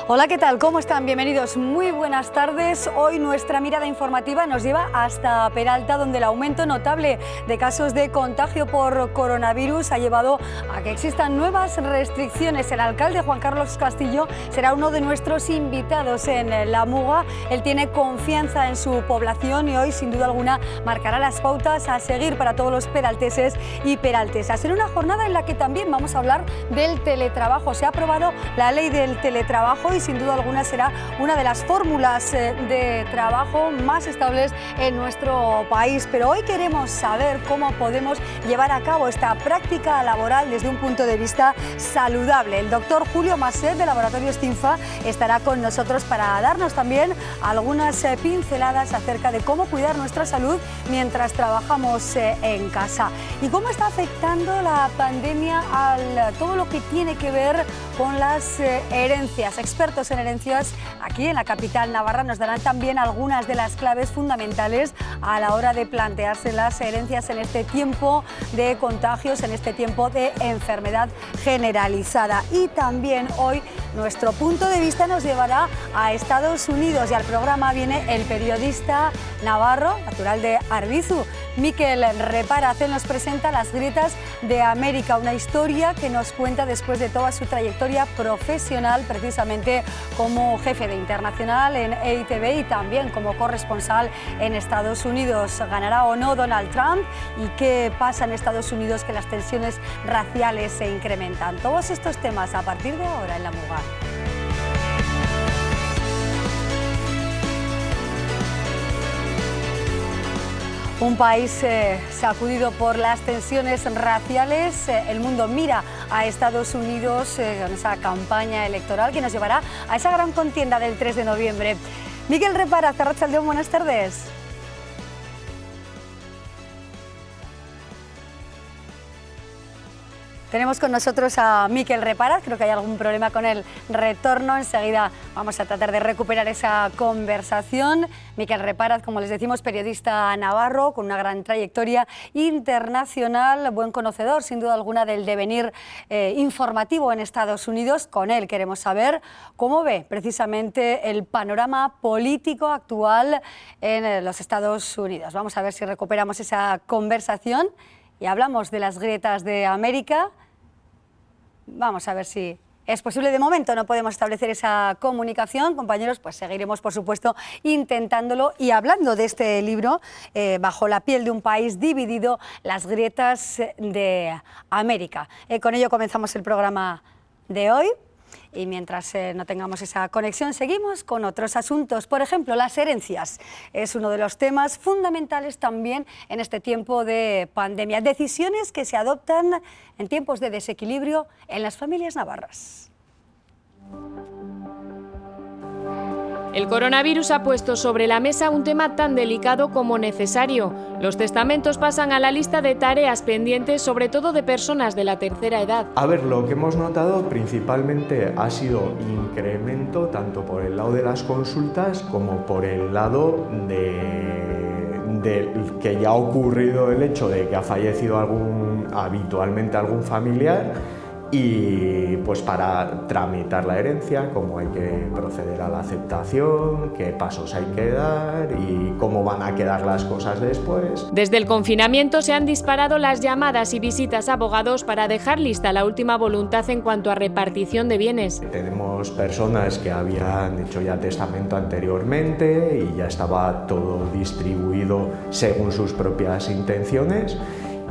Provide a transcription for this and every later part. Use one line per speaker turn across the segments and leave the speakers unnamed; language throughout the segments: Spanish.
Hola, ¿qué tal? ¿Cómo están? Bienvenidos, muy buenas tardes. Hoy nuestra mirada informativa nos lleva hasta Peralta, donde el aumento notable de casos de contagio por coronavirus ha llevado a que existan nuevas restricciones. El alcalde Juan Carlos Castillo será uno de nuestros invitados en La Muga. Él tiene confianza en su población y hoy, sin duda alguna, marcará las pautas a seguir para todos los peralteses y peraltesas. En una jornada en la que también vamos a hablar del teletrabajo. Se ha aprobado la ley del teletrabajo y sin duda alguna será una de las fórmulas de trabajo más estables en nuestro país. Pero hoy queremos saber cómo podemos llevar a cabo esta práctica laboral desde un punto de vista saludable. El doctor Julio Maset, de Laboratorios Cinfa, estará con nosotros para darnos también algunas pinceladas acerca de cómo cuidar nuestra salud mientras trabajamos en casa. Y cómo está afectando la pandemia a todo lo que tiene que ver con las herencias. Expertos en herencias aquí en la capital navarra nos darán también algunas de las claves fundamentales a la hora de plantearse las herencias en este tiempo de contagios, en este tiempo de enfermedad generalizada. Y también hoy nuestro punto de vista nos llevará a Estados Unidos y al programa viene el periodista navarro, natural de Arbizu, Mikel Reparaz. Él nos presenta Las grietas de América, una historia que nos cuenta después de toda su trayectoria profesional, precisamente como jefe de internacional en EITB y también como corresponsal en Estados Unidos. ¿Ganará o no Donald Trump? ¿Y qué pasa en Estados Unidos que las tensiones raciales se incrementan? Todos estos temas a partir de ahora en La Muga. Un país sacudido por las tensiones raciales. El mundo mira a Estados Unidos con esa campaña electoral que nos llevará a esa gran contienda del 3 de noviembre. Mikel Reparaz, arratsaldeon, buenas tardes. Tenemos con nosotros a Mikel Reparaz, creo que hay algún problema con el retorno, enseguida vamos a tratar de recuperar esa conversación. Mikel Reparaz, como les decimos, periodista navarro con una gran trayectoria internacional, buen conocedor sin duda alguna del devenir informativo en Estados Unidos. Con él queremos saber cómo ve precisamente el panorama político actual en los Estados Unidos. Vamos a ver si recuperamos esa conversación. Y hablamos de las grietas de América. Vamos a ver si es posible. De momento no podemos establecer esa comunicación. Compañeros, pues seguiremos, por supuesto, intentándolo y hablando de este libro, Bajo la piel de un país dividido, las grietas de América. Con ello comenzamos el programa de hoy. Y mientras no tengamos esa conexión, seguimos con otros asuntos. Por ejemplo, las herencias. Es uno de los temas fundamentales también en este tiempo de pandemia. Decisiones que se adoptan en tiempos de desequilibrio en las familias navarras.
El coronavirus ha puesto sobre la mesa un tema tan delicado como necesario. Los testamentos pasan a la lista de tareas pendientes, sobre todo de personas de la tercera edad.
A ver, lo que hemos notado principalmente ha sido incremento tanto por el lado de las consultas como por el lado de que ya ha ocurrido el hecho de que ha fallecido habitualmente algún familiar. Y pues para tramitar la herencia, cómo hay que proceder a la aceptación, qué pasos hay que dar y cómo van a quedar las cosas después.
Desde el confinamiento se han disparado las llamadas y visitas a abogados para dejar lista la última voluntad en cuanto a repartición de bienes.
Tenemos personas que habían hecho ya testamento anteriormente y ya estaba todo distribuido según sus propias intenciones.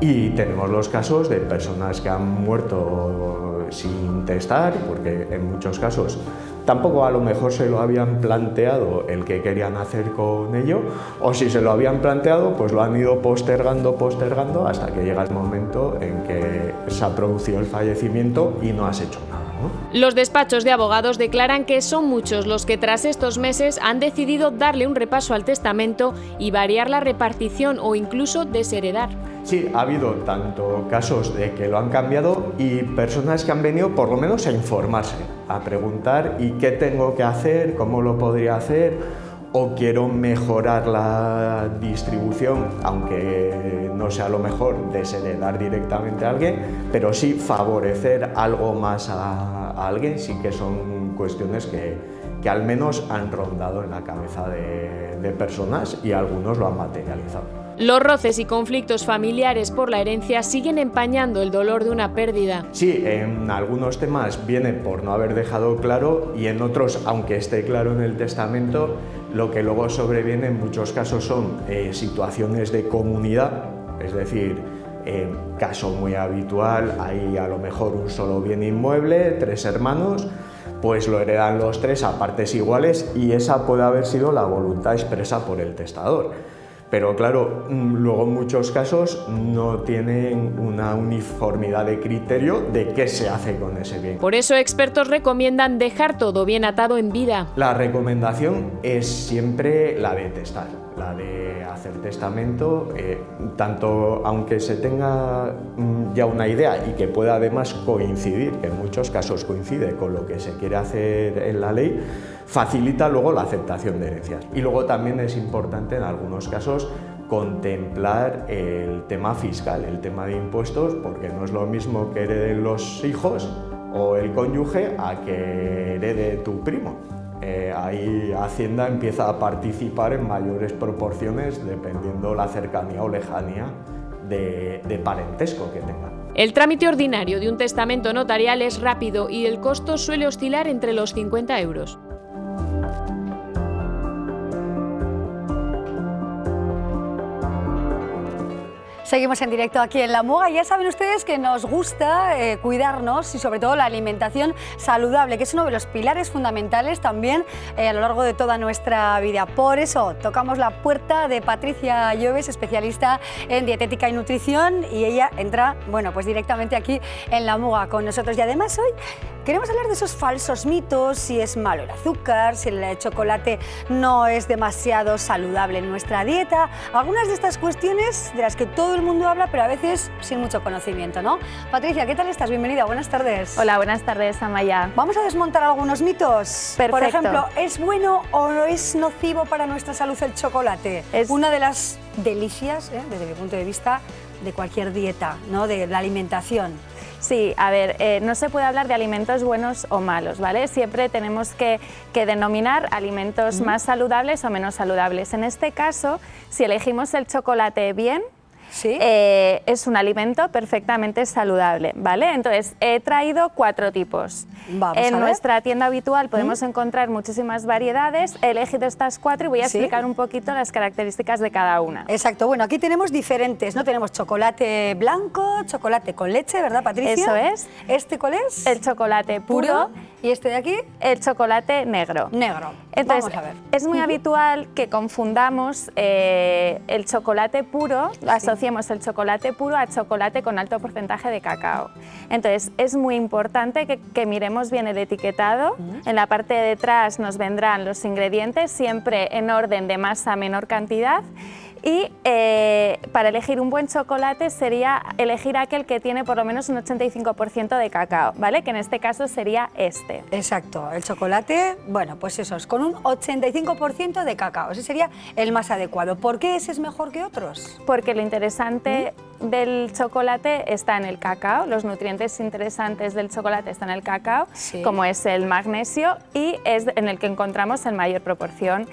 Y tenemos los casos de personas que han muerto sin testar, porque en muchos casos tampoco a lo mejor se lo habían planteado el que querían hacer con ello, o si se lo habían planteado, pues lo han ido postergando hasta que llega el momento en que se ha producido el fallecimiento y no has hecho nada, ¿no?
Los despachos de abogados declaran que son muchos los que tras estos meses han decidido darle un repaso al testamento y variar la repartición o incluso desheredar.
Sí, ha habido tanto casos de que lo han cambiado y personas que han venido por lo menos a informarse, a preguntar ¿y qué tengo que hacer? ¿Cómo lo podría hacer? O quiero mejorar la distribución, aunque no sea lo mejor desheredar directamente a alguien, pero sí favorecer algo más a alguien. Sí que son son cuestiones que al menos han rondado en la cabeza de personas y algunos lo han materializado.
Los roces y conflictos familiares por la herencia siguen empañando el dolor de una pérdida.
Sí, en algunos temas viene por no haber dejado claro y en otros, aunque esté claro en el testamento, lo que luego sobreviene en muchos casos son situaciones de comunidad, es decir, caso muy habitual, hay a lo mejor un solo bien inmueble, 3 hermanos, pues lo heredan los 3 a partes iguales y esa puede haber sido la voluntad expresa por el testador. Pero claro, luego en muchos casos no tienen una uniformidad de criterio de qué se hace con ese bien.
Por eso expertos recomiendan dejar todo bien atado en vida.
La recomendación es siempre la de testar, la de hacer testamento, tanto aunque se tenga ya una idea y que pueda además coincidir, que en muchos casos coincide con lo que se quiere hacer en la ley, facilita luego la aceptación de herencias. Y luego también es importante en algunos casos contemplar el tema fiscal, el tema de impuestos, porque no es lo mismo que hereden los hijos o el cónyuge a que herede tu primo. Ahí Hacienda empieza a participar en mayores proporciones dependiendo la cercanía o lejanía de parentesco que tenga.
El trámite ordinario de un testamento notarial es rápido y el costo suele oscilar entre los 50 euros.
Seguimos en directo aquí en La Muga y ya saben ustedes que nos gusta cuidarnos y sobre todo la alimentación saludable, que es uno de los pilares fundamentales también a lo largo de toda nuestra vida. Por eso tocamos la puerta de Patricia Lloves, especialista en dietética y nutrición, y ella entra, bueno, pues directamente aquí en La Muga con nosotros. Y además hoy queremos hablar de esos falsos mitos, si es malo el azúcar, si el chocolate no es demasiado saludable en nuestra dieta, algunas de estas cuestiones de las que todo el mundo habla, pero a veces sin mucho conocimiento, ¿no? Patricia, ¿qué tal estás? Bienvenida, buenas tardes.
Hola, buenas tardes, Amaya.
Vamos a desmontar algunos mitos.
Perfecto.
Por ejemplo, ¿es bueno o no es nocivo para nuestra salud el chocolate? Es una de las delicias, desde mi punto de vista, de cualquier dieta, ¿no? De la alimentación.
Sí, a ver, no se puede hablar de alimentos buenos o malos, ¿vale? Siempre tenemos que denominar alimentos más saludables o menos saludables. En este caso, si elegimos el chocolate bien, ¿sí? Es un alimento perfectamente saludable, ¿vale? Entonces, he traído 4 tipos. En nuestra tienda habitual podemos encontrar muchísimas variedades. He elegido estas 4 y voy a explicar un poquito las características de cada una.
Exacto, bueno, aquí tenemos diferentes, ¿no? Tenemos chocolate blanco, chocolate con leche, ¿verdad, Patricia?
Eso es.
¿Este cuál es?
El chocolate puro.
¿Y este de aquí?
El chocolate negro.
Negro.
Entonces,
vamos a ver.
Es muy habitual que confundamos el chocolate puro, asociemos el chocolate puro a chocolate con alto porcentaje de cacao. Entonces, es muy importante que miremos bien el etiquetado. En la parte de detrás nos vendrán los ingredientes, siempre en orden de más a menor cantidad. Y para elegir un buen chocolate sería elegir aquel que tiene por lo menos un 85% de cacao, ¿vale? Que en este caso sería este.
Exacto, el chocolate, bueno, pues eso, es con un 85% de cacao, ese sería el más adecuado. ¿Por qué ese es mejor que otros?
Porque lo interesante del chocolate está en el cacao, los nutrientes interesantes del chocolate están en el cacao, como es el magnesio, y es en el que encontramos en mayor proporción.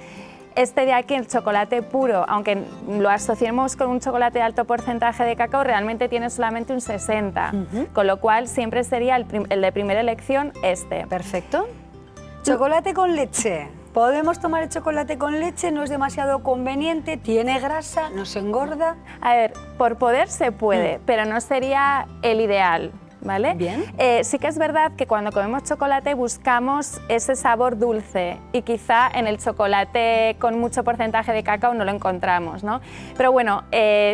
Este de aquí, el chocolate puro, aunque lo asociemos con un chocolate de alto porcentaje de cacao, realmente tiene solamente un 60%, con lo cual siempre sería el de primera elección este.
Perfecto. Chocolate con leche. ¿Podemos tomar el chocolate con leche? ¿No es demasiado conveniente? ¿Tiene grasa? ¿Nos engorda?
A ver, por poder se puede, pero no sería el ideal. ¿Vale?
Bien.
Sí que es verdad que cuando comemos chocolate buscamos ese sabor dulce y quizá en el chocolate con mucho porcentaje de cacao no lo encontramos, ¿no? Pero bueno,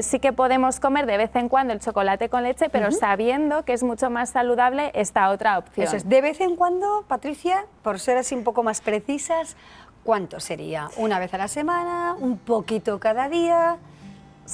sí que podemos comer de vez en cuando el chocolate con leche, pero sabiendo que es mucho más saludable esta otra opción.
Eso es, de vez en cuando, Patricia, por ser así un poco más precisas, ¿cuánto sería? ¿Una vez a la semana? ¿Un poquito cada día?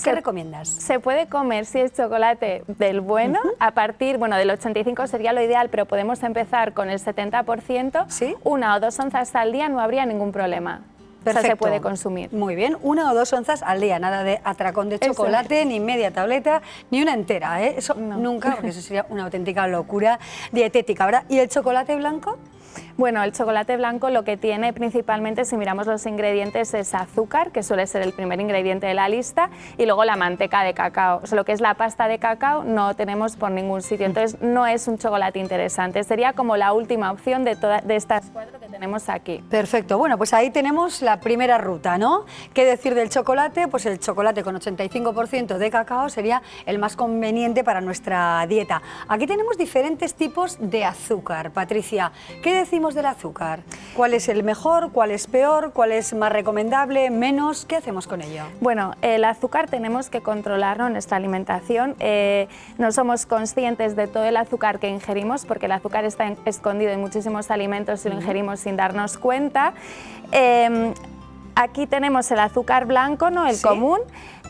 ¿Qué recomiendas?
Se puede comer, si es chocolate del bueno, a partir, bueno, del 85 sería lo ideal, pero podemos empezar con el 70%,
¿sí?
1 o 2 onzas al día no habría ningún problema.
Perfecto.
O sea, se puede consumir.
Muy bien, 1 o 2 onzas al día, nada de atracón de chocolate, ni media tableta, ni una entera, ¿eh? Eso nunca, porque eso sería una auténtica locura dietética, ¿verdad? ¿Y el chocolate blanco?
Bueno, el chocolate blanco lo que tiene principalmente, si miramos los ingredientes, es azúcar, que suele ser el primer ingrediente de la lista, y luego la manteca de cacao. O sea, lo que es la pasta de cacao no tenemos por ningún sitio, entonces no es un chocolate interesante. Sería como la última opción de estas 4 que tenemos aquí.
Perfecto, bueno, pues ahí tenemos la primera ruta, ¿no? ¿Qué decir del chocolate? Pues el chocolate con 85% de cacao sería el más conveniente para nuestra dieta. Aquí tenemos diferentes tipos de azúcar. Patricia, ¿qué decimos del azúcar? ¿Cuál es el mejor? ¿Cuál es peor? ¿Cuál es más recomendable? ¿Menos? ¿Qué hacemos con ello?
Bueno, el azúcar tenemos que controlarlo en nuestra alimentación. No somos conscientes de todo el azúcar que ingerimos, porque el azúcar está escondido en muchísimos alimentos y lo ingerimos sin darnos cuenta. Aquí tenemos el azúcar blanco, ¿no? El común,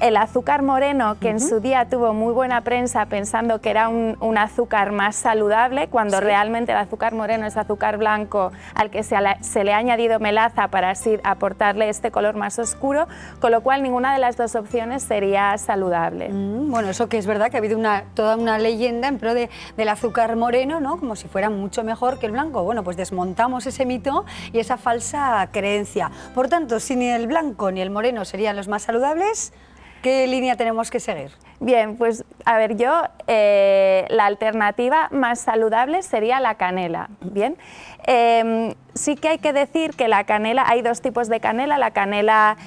el azúcar moreno, que en su día tuvo muy buena prensa pensando que era un azúcar más saludable, cuando realmente el azúcar moreno es azúcar blanco al que se le ha añadido melaza para así aportarle este color más oscuro, con lo cual ninguna de las dos opciones sería saludable.
Bueno, eso que es verdad que ha habido toda una leyenda en pro del azúcar moreno, ¿no? Como si fuera mucho mejor que el blanco. Bueno, pues desmontamos ese mito y esa falsa creencia. Por tanto, si ni el blanco ni el moreno serían los más saludables, ¿qué línea tenemos que seguir?
Bien, pues a ver, la alternativa más saludable sería la canela. Bien, sí que hay que decir que la canela, hay 2 tipos de canela, la canela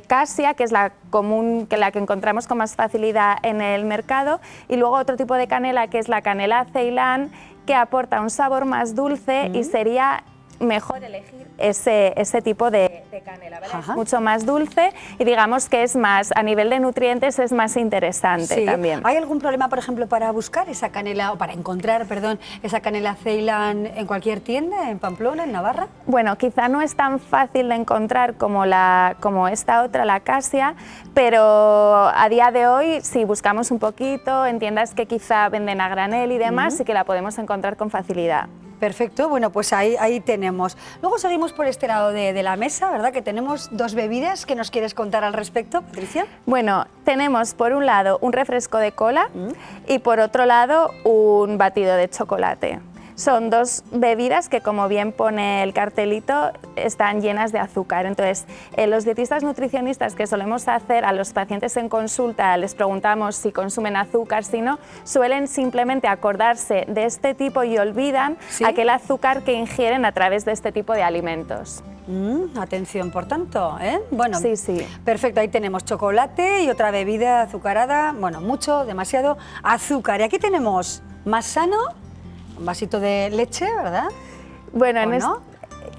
casia, que es la común, la que encontramos con más facilidad en el mercado, y luego otro tipo de canela que es la canela ceilán, que aporta un sabor más dulce y sería mejor elegir ese tipo de canela, ¿vale? Es mucho más dulce y digamos que es más, a nivel de nutrientes es más interesante también.
¿Hay algún problema, por ejemplo, para buscar esa canela, o para encontrar, perdón, esa canela ceilán en cualquier tienda, en Pamplona, en Navarra?
Bueno, quizá no es tan fácil de encontrar como esta otra, la casia, pero a día de hoy, si buscamos un poquito en tiendas que quizá venden a granel y demás, sí que la podemos encontrar con facilidad.
Perfecto, bueno, pues ahí tenemos. Luego seguimos por este lado de la mesa, ¿verdad? Que tenemos 2 bebidas. ¿Qué nos quieres contar al respecto, Patricia?
Bueno, tenemos por un lado un refresco de cola y por otro lado un batido de chocolate. Son 2 bebidas que, como bien pone el cartelito, están llenas de azúcar. Entonces, los dietistas nutricionistas que solemos hacer a los pacientes en consulta, les preguntamos si consumen azúcar, si no, suelen simplemente acordarse de este tipo y olvidan aquel azúcar que ingieren a través de este tipo de alimentos.
Atención, por tanto, ¿eh? Bueno,
sí.
Perfecto, ahí tenemos chocolate y otra bebida azucarada, bueno, demasiado azúcar. Y aquí tenemos más sano, un vasito de leche, ¿verdad?
Bueno,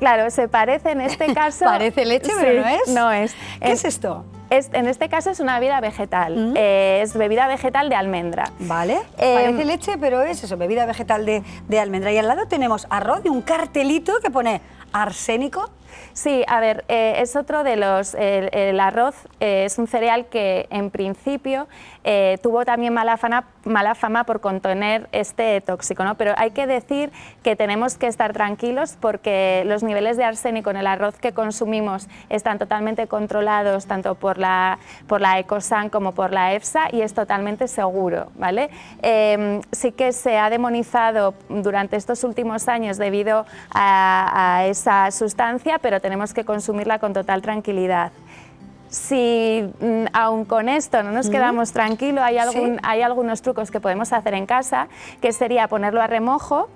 claro, se parece en este caso...
Parece leche, pero no es.
No es.
¿Qué es esto?
En este caso es una bebida vegetal, es bebida vegetal de almendra.
Vale, parece leche, pero es eso, bebida vegetal de almendra. Y al lado tenemos arroz y un cartelito que pone arsénico.
Sí, a ver, es otro de los... el arroz es un cereal que en principio tuvo también mala fama por contener este tóxico, ¿no? Pero hay que decir que tenemos que estar tranquilos porque los niveles de arsénico en el arroz que consumimos están totalmente controlados tanto por la Ecosan como por la EFSA y es totalmente seguro, ¿vale? Sí que se ha demonizado durante estos últimos años debido a esa sustancia, pero tenemos que consumirla con total tranquilidad. Si aún con esto no nos quedamos tranquilos, hay algunos trucos que podemos hacer en casa, que sería ponerlo a remojo,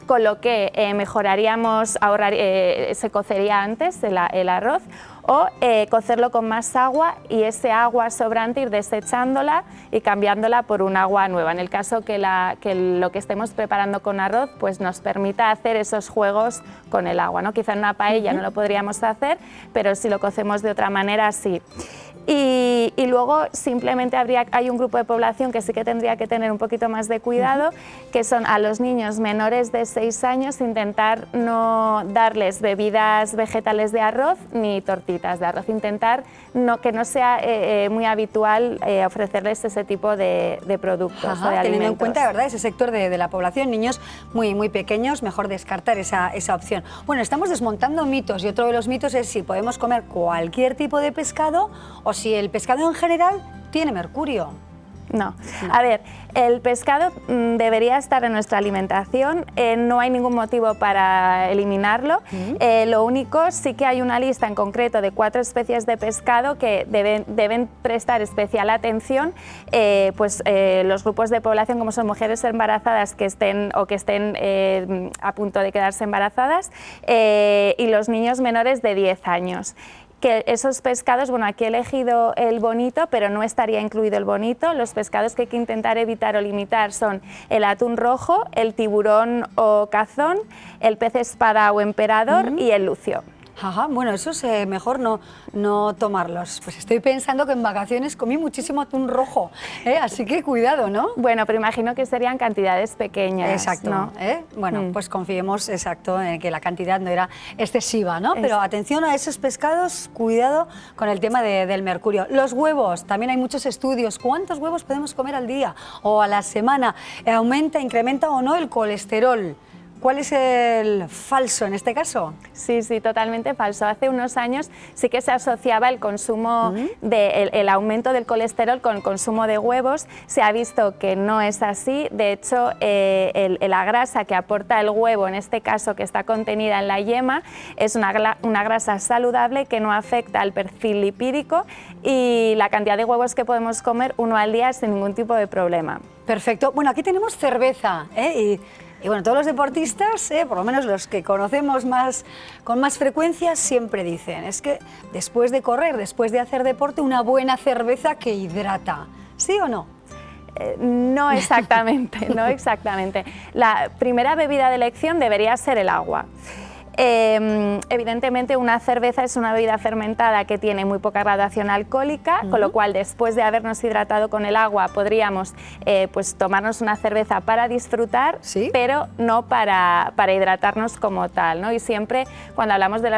con lo que mejoraríamos, se cocería antes el arroz, o cocerlo con más agua y ese agua sobrante ir desechándola y cambiándola por un agua nueva. En el caso que lo que estemos preparando con arroz pues nos permita hacer esos juegos con el agua, ¿no? Quizá en una paella no lo podríamos hacer, pero si lo cocemos de otra manera sí. Y luego simplemente hay un grupo de población que sí que tendría que tener un poquito más de cuidado, que son a los niños menores de 6 años, intentar no darles bebidas vegetales de arroz ni tortitas de arroz, intentar que no sea muy habitual ofrecerles ese tipo de productos o de alimentos.
Teniendo en cuenta, ¿verdad?, ese sector de la población, niños muy pequeños, mejor descartar esa opción. Bueno, estamos desmontando mitos y otro de los mitos es si podemos comer cualquier tipo de pescado o si el pescado en general tiene mercurio.
No. A ver, el pescado debería estar en nuestra alimentación, no hay ningún motivo para eliminarlo. Lo único, sí que hay una lista en concreto de 4 especies de pescado que deben prestar especial atención, los grupos de población como son mujeres embarazadas que estén a punto de quedarse embarazadas y los niños menores de 10 años. Que esos pescados, bueno, aquí he elegido el bonito, pero no estaría incluido el bonito. Los pescados que hay que intentar evitar o limitar son el atún rojo, el tiburón o cazón, el pez espada o emperador y el lucio.
Ajá, bueno, eso es mejor no tomarlos. Pues estoy pensando que en vacaciones comí muchísimo atún rojo, así que cuidado, ¿no?
Bueno, pero imagino que serían cantidades pequeñas.
Exacto,
¿no?
Bueno, pues confiemos exacto en que la cantidad no era excesiva, ¿no? Pero atención a esos pescados, cuidado con el tema del mercurio. Los huevos, también hay muchos estudios. ¿Cuántos huevos podemos comer al día o a la semana? ¿Aumenta, incrementa o no el colesterol? ¿Cuál es el falso en este caso?
Sí, totalmente falso. Hace unos años sí que se asociaba el consumo el aumento del colesterol con el consumo de huevos. Se ha visto que no es así. De hecho, la grasa que aporta el huevo, en este caso que está contenida en la yema, es una grasa saludable que no afecta al perfil lipídico y la cantidad de huevos que podemos comer uno al día sin ningún tipo de problema.
Perfecto. Bueno, aquí tenemos cerveza, y bueno, todos los deportistas, por lo menos los que conocemos con más frecuencia, siempre dicen, es que después de correr, después de hacer deporte, una buena cerveza que hidrata. ¿Sí o no?
No exactamente, no exactamente. La primera bebida de elección debería ser el agua. Evidentemente una cerveza es una bebida fermentada que tiene muy poca graduación alcohólica, con lo cual después de habernos hidratado con el agua podríamos tomarnos una cerveza para disfrutar, pero no para hidratarnos como tal, ¿no? Y siempre cuando hablamos de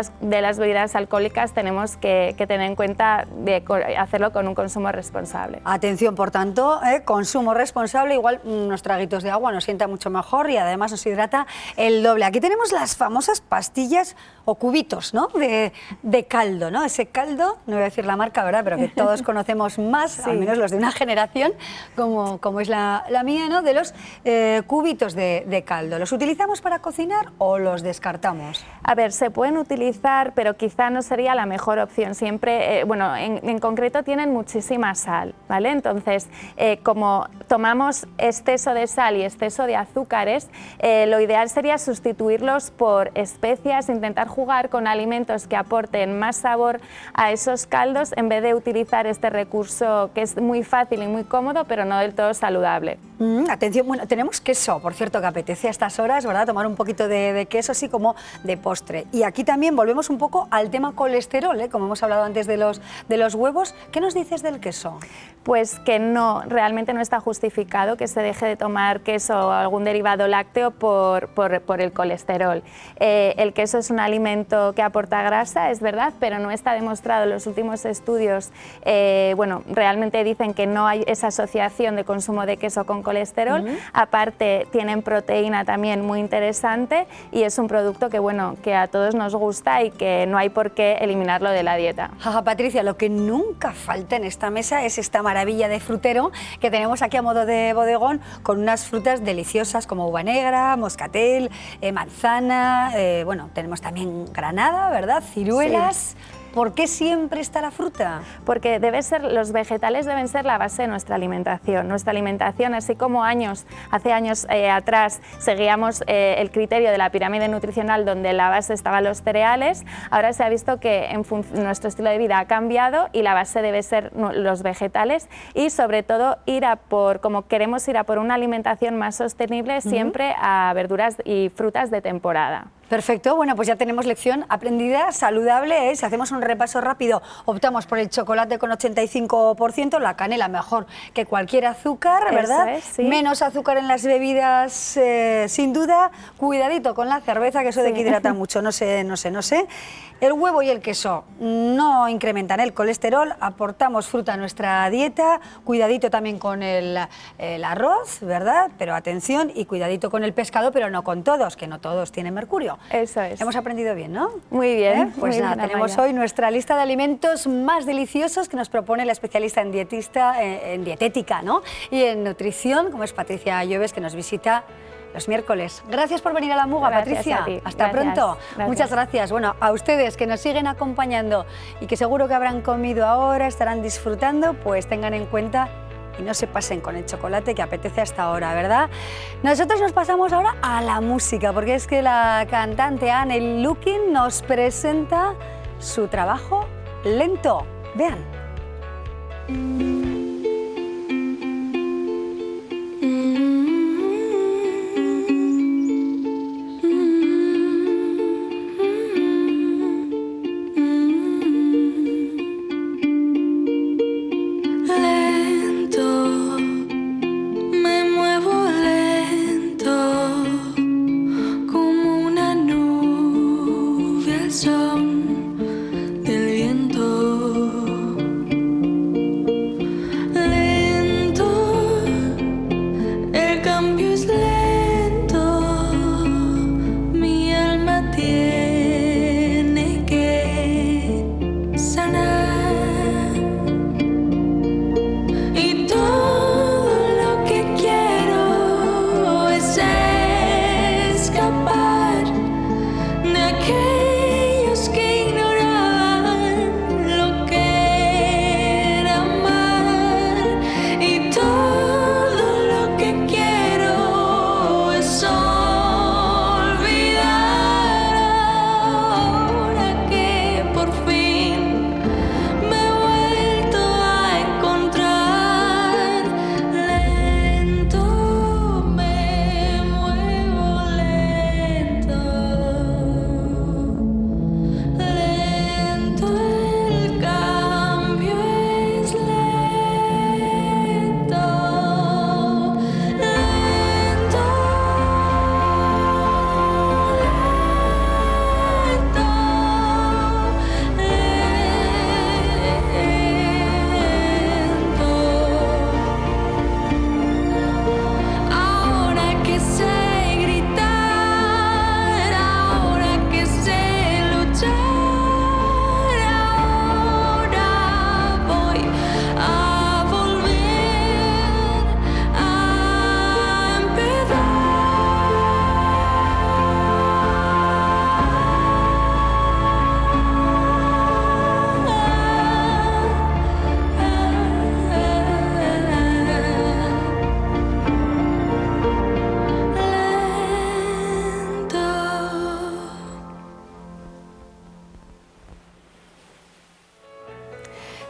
las bebidas alcohólicas tenemos que tener en cuenta de hacerlo con un consumo responsable.
Atención, por tanto, consumo responsable, igual unos traguitos de agua nos sienta mucho mejor y además nos hidrata el doble. Aquí tenemos las famosas pastillas o cubitos, ¿no? de caldo, ¿no? Ese caldo, no voy a decir la marca, ¿verdad? Pero que todos conocemos más, al menos los de una generación, como es la mía, ¿no? De los cubitos de caldo. ¿Los utilizamos para cocinar o los descartamos?
A ver, se pueden utilizar, pero quizá no sería la mejor opción. Siempre, en concreto tienen muchísima sal, ¿vale? Entonces, como tomamos exceso de sal y exceso de azúcares, lo ideal sería sustituirlos por especias, intentar jugar con alimentos que aporten más sabor a esos caldos en vez de utilizar este recurso que es muy fácil y muy cómodo, pero no del todo saludable.
Atención, bueno, tenemos queso, por cierto, que apetece a estas horas, ¿verdad? Tomar un poquito de queso así como de postre. Y aquí también volvemos un poco al tema colesterol, como hemos hablado antes de los huevos. ¿Qué nos dices del queso?
Pues que realmente no está justificado que se deje de tomar queso o algún derivado lácteo por el colesterol. El queso es un alimento que aporta grasa, es verdad, pero no está demostrado en los últimos estudios. Realmente dicen que no hay esa asociación de consumo de queso con colesterol. Aparte, tienen proteína también muy interesante y es un producto que a todos nos gusta y que no hay por qué eliminarlo de la dieta.
Patricia, lo que nunca falta en esta mesa es esta maravilla de frutero que tenemos aquí a modo de bodegón, con unas frutas deliciosas como uva negra, moscatel, manzana, tenemos también granada, ¿verdad? Ciruelas. Sí. ¿Por qué siempre está la fruta?
Porque los vegetales deben ser la base de nuestra alimentación. Nuestra alimentación, así como hace años atrás seguíamos el criterio de la pirámide nutricional donde la base estaban los cereales, ahora se ha visto que nuestro estilo de vida ha cambiado y la base debe ser los vegetales y sobre todo como queremos ir a por una alimentación más sostenible, siempre a verduras y frutas de temporada.
Perfecto, bueno, pues ya tenemos lección aprendida, saludable, si hacemos un repaso rápido, optamos por el chocolate con 85%, la canela mejor que cualquier azúcar, ¿verdad?
Eso es, sí.
Menos azúcar en las bebidas, sin duda, cuidadito con la cerveza, que eso de que hidrata mucho, no sé. El huevo y el queso no incrementan el colesterol, aportamos fruta a nuestra dieta, cuidadito también con el arroz, ¿verdad? Pero atención y cuidadito con el pescado, pero no con todos, que no todos tienen mercurio. Bueno,
Eso es.
hemos aprendido bien, ¿no?
Muy bien.
Pues
muy
nada,
bien,
tenemos
Amaya.
hoy nuestra lista de alimentos más deliciosos que nos propone la especialista en en dietética, ¿no? Y en nutrición, como es Patricia Lloves, que nos visita los miércoles. Gracias por venir a la Muga,
Gracias
Patricia.
a ti.
Hasta
Gracias.
pronto.
Gracias.
Muchas gracias. Bueno, a ustedes que nos siguen acompañando y que seguro que habrán comido ahora, estarán disfrutando, pues tengan en cuenta y no se pasen con el chocolate que apetece hasta ahora, ¿verdad? Nosotros nos pasamos ahora a la música, porque es que la cantante Anne Lukin nos presenta su trabajo Lento. Vean.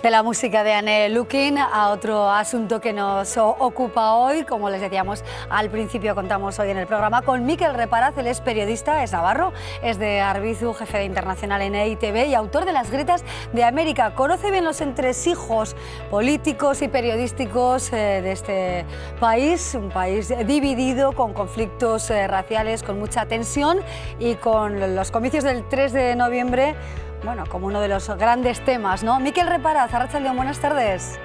De la música de Anne Lukin a otro asunto que nos ocupa hoy. Como les decíamos al principio, contamos hoy en el programa con Mikel Reparaz. Él es periodista, es navarro, es de Arbizu, jefe de internacional en EITB y autor de Las Grietas de América. Conoce bien los entresijos políticos y periodísticos de este país, un país dividido, con conflictos raciales, con mucha tensión y con los comicios del 3 de noviembre, bueno, como uno de los grandes temas, ¿no? Mikel Reparaz, Arratsaldeon, buenas tardes.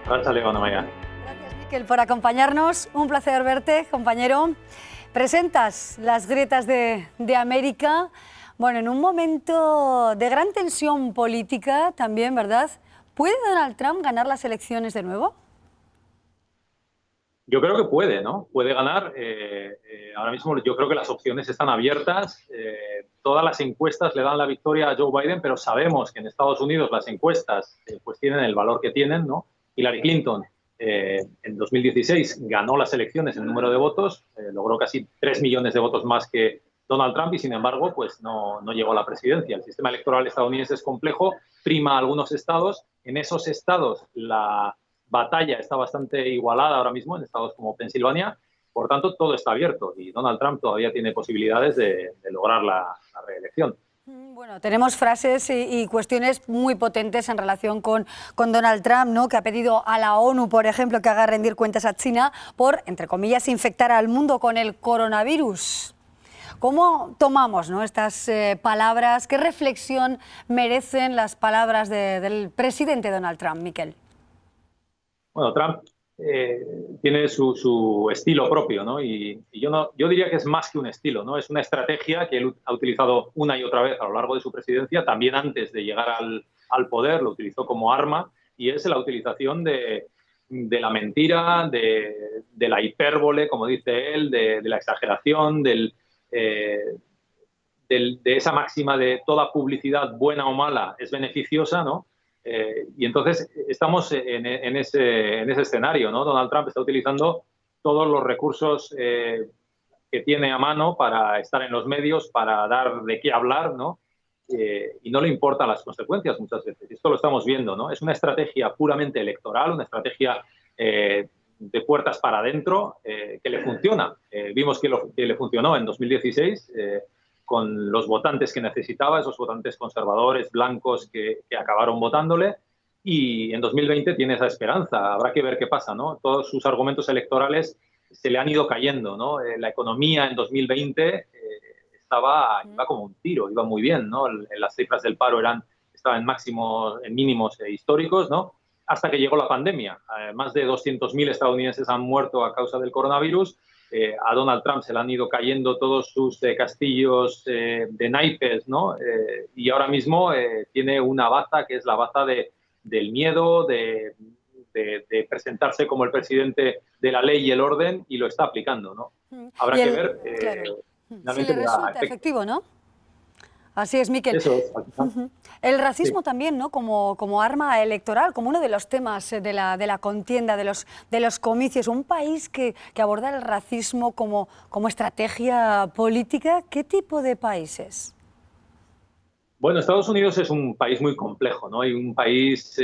Arratsaldeon, Amaya.
Gracias, Mikel, por acompañarnos. Un placer verte, compañero. Presentas Las Grietas de América, bueno, en un momento de gran tensión política también, ¿verdad? ¿Puede Donald Trump ganar las elecciones de nuevo?
Yo creo que puede, ¿no? Puede ganar. Ahora mismo yo creo que las opciones están abiertas. Todas las encuestas le dan la victoria a Joe Biden, pero sabemos que en Estados Unidos las encuestas pues tienen el valor que tienen, ¿no? Hillary Clinton en 2016 ganó las elecciones en número de votos, logró casi 3 millones de votos más que Donald Trump y sin embargo pues no llegó a la presidencia. El sistema electoral estadounidense es complejo, prima algunos estados. En esos estados la batalla está bastante igualada ahora mismo, en estados como Pensilvania. Por tanto, todo está abierto y Donald Trump todavía tiene posibilidades de lograr la reelección.
Bueno, tenemos frases y cuestiones muy potentes en relación con Donald Trump, ¿no? Que ha pedido a la ONU, por ejemplo, que haga rendir cuentas a China por, entre comillas, infectar al mundo con el coronavirus. ¿Cómo tomamos, ¿no?, estas palabras? ¿Qué reflexión merecen las palabras del presidente Donald Trump, Mikel?
Bueno, Trump tiene su estilo propio, ¿no? Y yo diría que es más que un estilo, ¿no? Es una estrategia que él ha utilizado una y otra vez a lo largo de su presidencia, también antes de llegar al poder lo utilizó como arma, y es la utilización de la mentira, de la hipérbole, como dice él, de la exageración, de esa máxima de toda publicidad, buena o mala, es beneficiosa, ¿no? Y entonces estamos en ese escenario, ¿no? Donald Trump está utilizando todos los recursos que tiene a mano para estar en los medios, para dar de qué hablar, ¿no? Y no le importan las consecuencias muchas veces. Esto lo estamos viendo, ¿no? Es una estrategia puramente electoral, una estrategia de puertas para adentro que le funciona. Vimos que le funcionó en 2016 con los votantes que necesitaba, esos votantes conservadores, blancos, que acabaron votándole, y en 2020 tiene esa esperanza. Habrá que ver qué pasa, ¿no? Todos sus argumentos electorales se le han ido cayendo, ¿no? La economía en 2020 iba como un tiro, iba muy bien, ¿no? Las cifras del paro estaban en mínimos históricos, ¿no? Hasta que llegó la pandemia. Más de 200.000 estadounidenses han muerto a causa del coronavirus. A Donald Trump se le han ido cayendo todos sus castillos de naipes, ¿no? Y ahora mismo tiene una baza que es la baza del miedo, de presentarse como el presidente de la ley y el orden, y lo está aplicando, ¿no? Habrá que ver.
Claro. Si le resulta efectivo, ¿no? Así es, Miquel.
Eso es.
El racismo también, ¿no? Como arma electoral, como uno de los temas de la contienda, de los comicios. Un país que aborda el racismo como estrategia política, ¿qué tipo de país es?
Bueno, Estados Unidos es un país muy complejo, ¿no? Y un país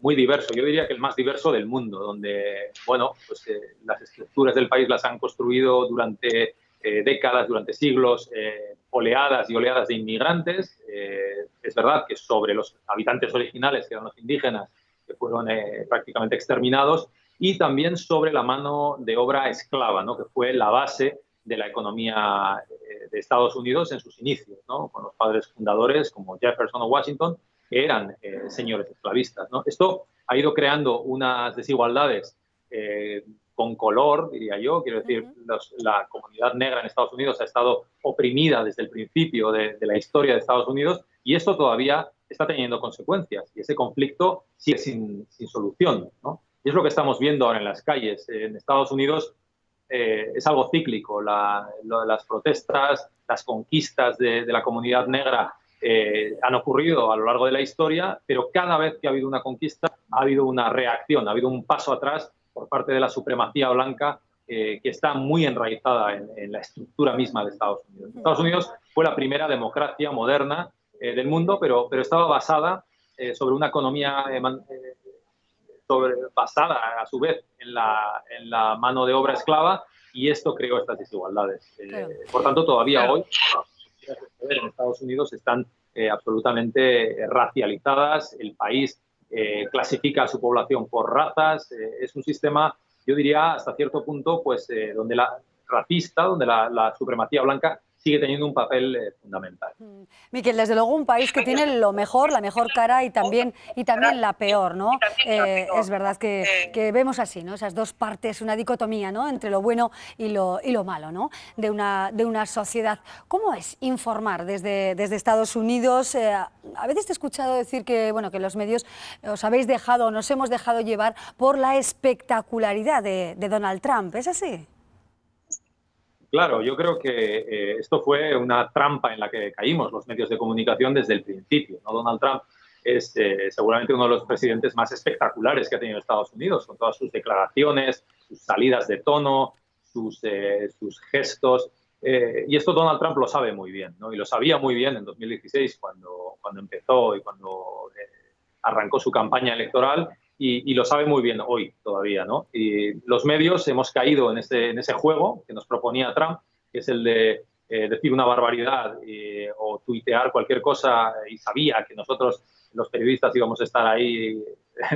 muy diverso. Yo diría que el más diverso del mundo, donde, bueno, pues las estructuras del país las han construido durante décadas, durante siglos, oleadas y oleadas de inmigrantes. Es verdad que sobre los habitantes originales, que eran los indígenas, que fueron prácticamente exterminados, y también sobre la mano de obra esclava, ¿no? Que fue la base de la economía de Estados Unidos en sus inicios, ¿no? Con los padres fundadores como Jefferson o Washington, que eran señores esclavistas, ¿no? Esto ha ido creando unas desigualdades con color, diría yo. Quiero decir, la comunidad negra en Estados Unidos ha estado oprimida desde el principio de la historia de Estados Unidos, y esto todavía está teniendo consecuencias, y ese conflicto sigue sin solución, ¿no? Y es lo que estamos viendo ahora en las calles. En Estados Unidos es algo cíclico. Las protestas, las conquistas de la comunidad negra han ocurrido a lo largo de la historia, pero cada vez que ha habido una conquista ha habido una reacción, ha habido un paso atrás por parte de la supremacía blanca que está muy enraizada en la estructura misma de Estados Unidos. Estados Unidos fue la primera democracia moderna del mundo, pero estaba basada sobre una economía basada a su vez en la mano de obra esclava, y esto creó estas desigualdades. Claro. Por tanto, todavía hoy en Estados Unidos están absolutamente racializadas. El país clasifica a su población por razas. Es un sistema, yo diría, hasta cierto punto, pues donde la supremacía blanca sigue teniendo un papel fundamental.
Miquel, desde luego un país que tiene lo mejor, la mejor cara y también la peor, ¿no? Es verdad que vemos así, ¿no? Esas dos partes, una dicotomía, ¿no? Entre lo bueno y lo malo, ¿no? De una sociedad. ¿Cómo es informar desde Estados Unidos? A veces te he escuchado decir que, bueno, que los medios nos hemos dejado llevar por la espectacularidad de Donald Trump. ¿Es así?
Claro, yo creo que esto fue una trampa en la que caímos los medios de comunicación desde el principio, ¿no? Donald Trump es seguramente uno de los presidentes más espectaculares que ha tenido Estados Unidos, con todas sus declaraciones, sus salidas de tono, sus gestos. Y esto Donald Trump lo sabe muy bien, ¿no? Y lo sabía muy bien en 2016 cuando empezó y cuando arrancó su campaña electoral. Y lo sabe muy bien hoy todavía, ¿no? Y los medios hemos caído en ese juego que nos proponía Trump, que es el de decir una barbaridad o tuitear cualquier cosa, y sabía que nosotros, los periodistas, íbamos a estar ahí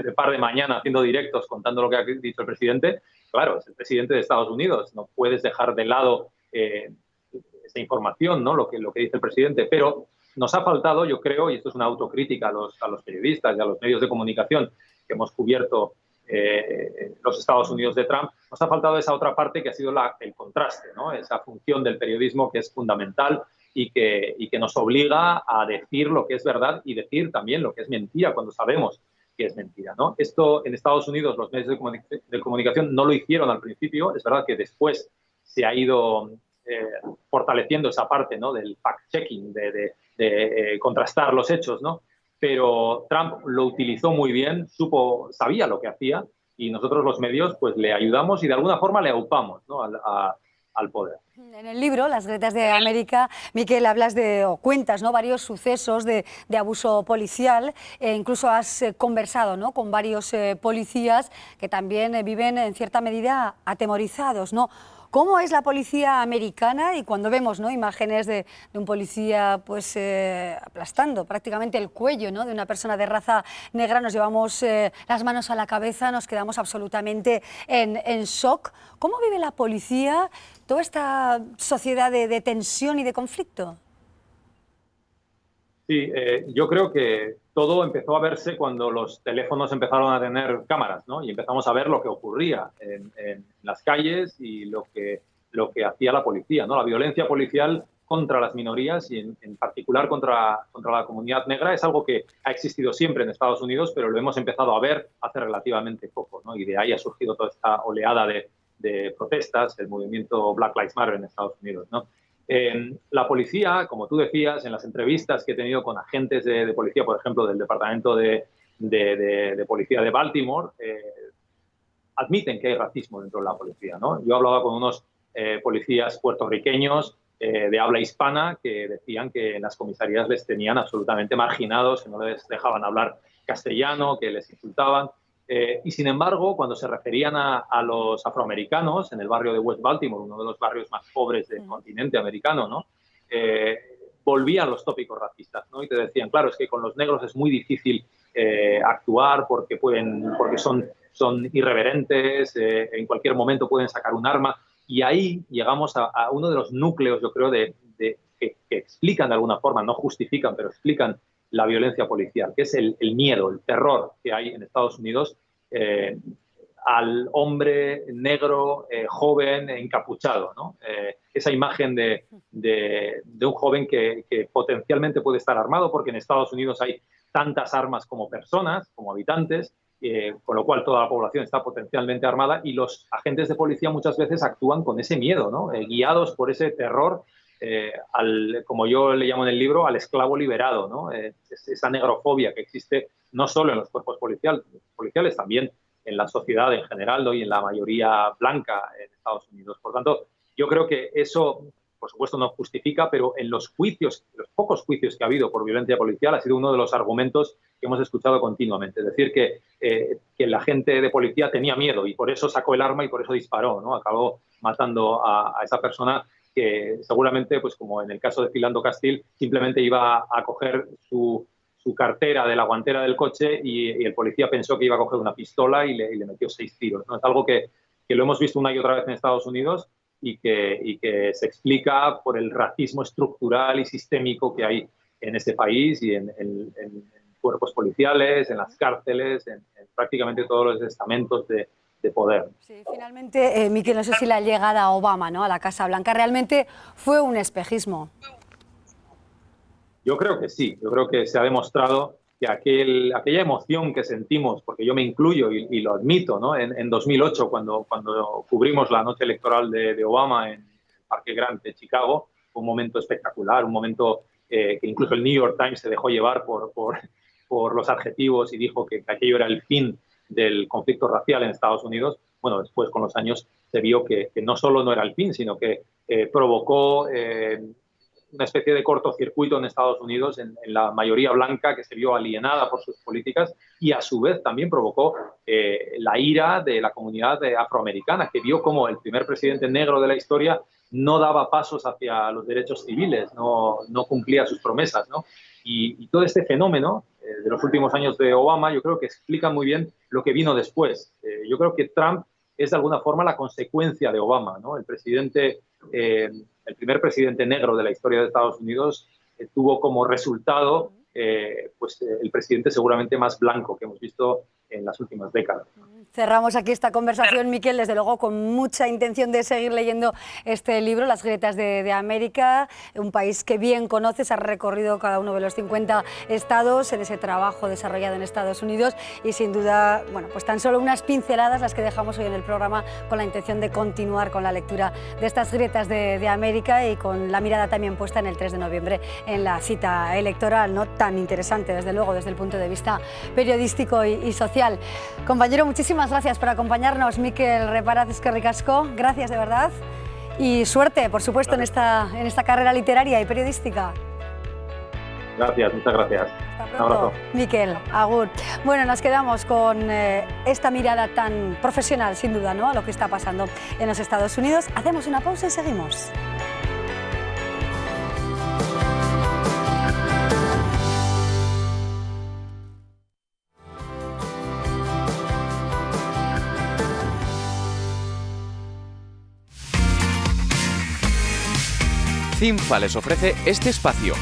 de par de mañana haciendo directos contando lo que ha dicho el presidente. Claro, es el presidente de Estados Unidos, no puedes dejar de lado esa información, ¿no? Lo que dice el presidente, pero nos ha faltado, yo creo, y esto es una autocrítica a los periodistas y a los medios de comunicación que hemos cubierto los Estados Unidos de Trump. Nos ha faltado esa otra parte que ha sido el contraste, ¿no? Esa función del periodismo que es fundamental y que nos obliga a decir lo que es verdad y decir también lo que es mentira cuando sabemos que es mentira, ¿no? Esto en Estados Unidos los medios de comunicación no lo hicieron al principio. Es verdad que después se ha ido fortaleciendo esa parte, ¿no? Del fact-checking, de contrastar los hechos, ¿no? Pero Trump lo utilizó muy bien, sabía lo que hacía, y nosotros los medios pues le ayudamos y de alguna forma le aupamos, ¿no? al poder.
En el libro, Las grietas de América, Miquel, hablas o cuentas, ¿no?, varios sucesos de abuso policial. Incluso has conversado, ¿no?, con varios policías que también viven en cierta medida atemorizados, ¿no? ¿Cómo es la policía americana? Y cuando vemos, ¿no?, imágenes de un policía pues, aplastando prácticamente el cuello, ¿no?, de una persona de raza negra, nos llevamos las manos a la cabeza, nos quedamos absolutamente en shock. ¿Cómo vive la policía toda esta sociedad de tensión y de conflicto?
Sí, yo creo que todo empezó a verse cuando los teléfonos empezaron a tener cámaras, ¿no? Y empezamos a ver lo que ocurría en las calles y lo que hacía la policía, ¿no? La violencia policial contra las minorías y en particular contra la comunidad negra es algo que ha existido siempre en Estados Unidos, pero lo hemos empezado a ver hace relativamente poco, ¿no? Y de ahí ha surgido toda esta oleada de protestas, el movimiento Black Lives Matter en Estados Unidos, ¿no? La policía, como tú decías, en las entrevistas que he tenido con agentes de policía, por ejemplo, del Departamento de Policía de Baltimore, admiten que hay racismo dentro de la policía, ¿no? Yo he hablado con unos policías puertorriqueños de habla hispana que decían que en las comisarías les tenían absolutamente marginados, que no les dejaban hablar castellano, que les insultaban. Y sin embargo, cuando se referían a los afroamericanos en el barrio de West Baltimore, uno de los barrios más pobres del continente americano, ¿no? Volvían los tópicos racistas, ¿no? Y te decían, claro, es que con los negros es muy difícil actuar porque son irreverentes, en cualquier momento pueden sacar un arma. Y ahí llegamos a uno de los núcleos, yo creo, que explican de alguna forma, no justifican, pero explican la violencia policial, que es el miedo, el terror que hay en Estados Unidos al hombre negro, joven, encapuchado, ¿no? Esa imagen de un joven que potencialmente puede estar armado, porque en Estados Unidos hay tantas armas como personas, como habitantes, con lo cual toda la población está potencialmente armada, y los agentes de policía muchas veces actúan con ese miedo, ¿no? Guiados por ese terror, como yo le llamo en el libro, al esclavo liberado, ¿no? Esa negrofobia que existe no solo en los cuerpos policiales, también en la sociedad en general, ¿no? Y en la mayoría blanca en Estados Unidos. Por tanto, yo creo que eso, por supuesto, no justifica, pero en los pocos juicios que ha habido por violencia policial ha sido uno de los argumentos que hemos escuchado continuamente. Es decir, que el agente de policía tenía miedo y por eso sacó el arma y por eso disparó, ¿no? Acabó matando a esa persona que seguramente, pues como en el caso de Philando Castile, simplemente iba a coger su cartera de la guantera del coche y el policía pensó que iba a coger una pistola y le metió 6 tiros, ¿no? Es algo que lo hemos visto una y otra vez en Estados Unidos y que se explica por el racismo estructural y sistémico que hay en este país y en cuerpos policiales, en las cárceles, en prácticamente todos los estamentos de poder.
Sí, finalmente, Miquel, no sé si la llegada a Obama, ¿no?, a la Casa Blanca realmente fue un espejismo.
Yo creo que sí, yo creo que se ha demostrado que aquella emoción que sentimos, porque yo me incluyo y lo admito, ¿no? En 2008, cuando cubrimos la noche electoral de Obama en el Parque Grant de Chicago, fue un momento espectacular, un momento que incluso el New York Times se dejó llevar por los adjetivos y dijo que aquello era el fin del conflicto racial en Estados Unidos. Bueno, después con los años se vio que no solo no era el fin, sino que provocó una especie de cortocircuito en Estados Unidos en la mayoría blanca que se vio alienada por sus políticas y a su vez también provocó la ira de la comunidad afroamericana, que vio como el primer presidente negro de la historia no daba pasos hacia los derechos civiles, no cumplía sus promesas, ¿no? Y todo este fenómeno de los últimos años de Obama yo creo que explica muy bien lo que vino después. Yo creo que Trump es de alguna forma la consecuencia de Obama, ¿no? El primer presidente negro de la historia de Estados Unidos tuvo como resultado pues, el presidente seguramente más blanco que hemos visto en las últimas décadas.
Cerramos aquí esta conversación, Miquel, desde luego con mucha intención de seguir leyendo este libro, Las grietas de América, un país que bien conoces, has recorrido cada uno de los 50 estados en ese trabajo desarrollado en Estados Unidos y sin duda, bueno, pues tan solo unas pinceladas las que dejamos hoy en el programa con la intención de continuar con la lectura de estas grietas de América y con la mirada también puesta en el 3 de noviembre en la cita electoral, ¿no? Tan interesante, desde luego, desde el punto de vista periodístico y social. Compañero, muchísimas gracias por acompañarnos, Miquel Reparaz, eskerrik asko, gracias de verdad y suerte, por supuesto, en esta carrera literaria y periodística.
Gracias, muchas gracias.
Hasta pronto. Un abrazo. Miquel, agur. Bueno, nos quedamos con esta mirada tan profesional, sin duda, ¿no?, a lo que está pasando en los Estados Unidos. Hacemos una pausa y seguimos.
CINFA les ofrece este espacio.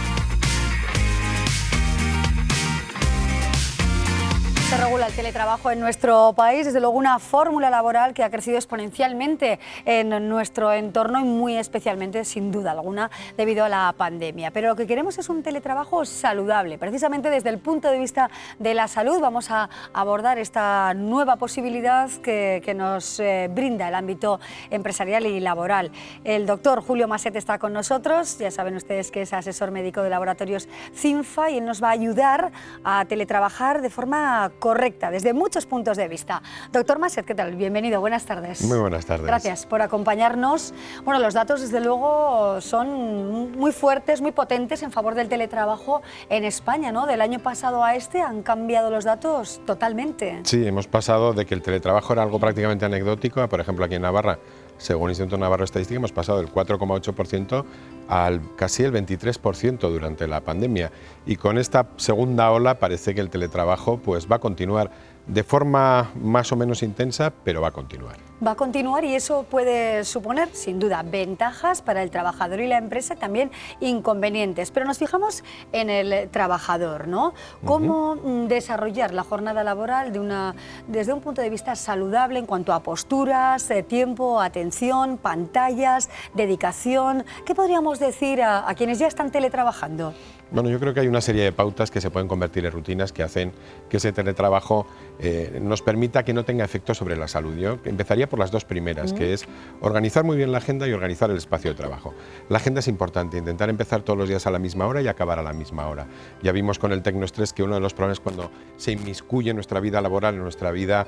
Se regula el teletrabajo en nuestro país, desde luego una fórmula laboral que ha crecido exponencialmente en nuestro entorno y muy especialmente, sin duda alguna, debido a la pandemia. Pero lo que queremos es un teletrabajo saludable. Precisamente desde el punto de vista de la salud vamos a abordar esta nueva posibilidad que nos brinda el ámbito empresarial y laboral. El doctor Julio Maset está con nosotros, ya saben ustedes que es asesor médico de laboratorios CINFA y él nos va a ayudar a teletrabajar de forma correcta, desde muchos puntos de vista. Doctor Maset, ¿qué tal? Bienvenido, buenas tardes.
Muy buenas tardes.
Gracias por acompañarnos. Bueno, los datos desde luego son muy fuertes, muy potentes en favor del teletrabajo en España, ¿no? Del año pasado a este han cambiado los datos totalmente.
Sí, hemos pasado de que el teletrabajo era algo prácticamente anecdótico a, por ejemplo, aquí en Navarra, según el Instituto Navarro de Estadística, hemos pasado del 4,8% al casi el 23% durante la pandemia. Y con esta segunda ola parece que el teletrabajo pues va a continuar de forma más o menos intensa, pero va a continuar.
Va a continuar y eso puede suponer, sin duda, ventajas para el trabajador y la empresa, también inconvenientes. Pero nos fijamos en el trabajador, ¿no? ¿Cómo desarrollar la jornada laboral desde un punto de vista saludable en cuanto a posturas, tiempo, atención, pantallas, dedicación? ¿Qué podríamos decir a quienes ya están teletrabajando?
Bueno, yo creo que hay una serie de pautas que se pueden convertir en rutinas que hacen que ese teletrabajo nos permita que no tenga efecto sobre la salud. Yo empezaría por las dos primeras, que es organizar muy bien la agenda y organizar el espacio de trabajo. La agenda es importante, intentar empezar todos los días a la misma hora y acabar a la misma hora. Ya vimos con el tecnoestrés que uno de los problemas es cuando se inmiscuye en nuestra vida laboral, en nuestra vida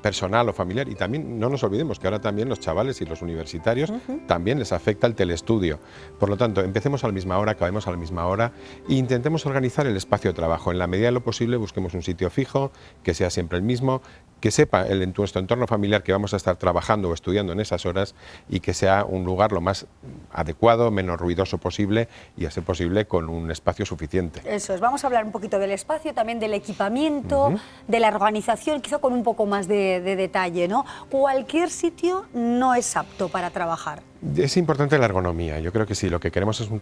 personal o familiar, y también no nos olvidemos que ahora también los chavales y los universitarios también les afecta el teleestudio. Por lo tanto, empecemos a la misma hora, acabemos a la misma hora e intentemos organizar el espacio de trabajo. En la medida de lo posible busquemos un sitio fijo, que sea siempre el mismo, que sepa en nuestro entorno familiar que vamos a estar trabajando o estudiando en esas horas y que sea un lugar lo más adecuado, menos ruidoso posible y a ser posible con un espacio suficiente.
Eso es, vamos a hablar un poquito del espacio, también del equipamiento, de la organización, quizá con un poco más de detalle, ¿no? Cualquier sitio no es apto para trabajar.
Es importante la ergonomía. Yo creo que si lo que queremos es un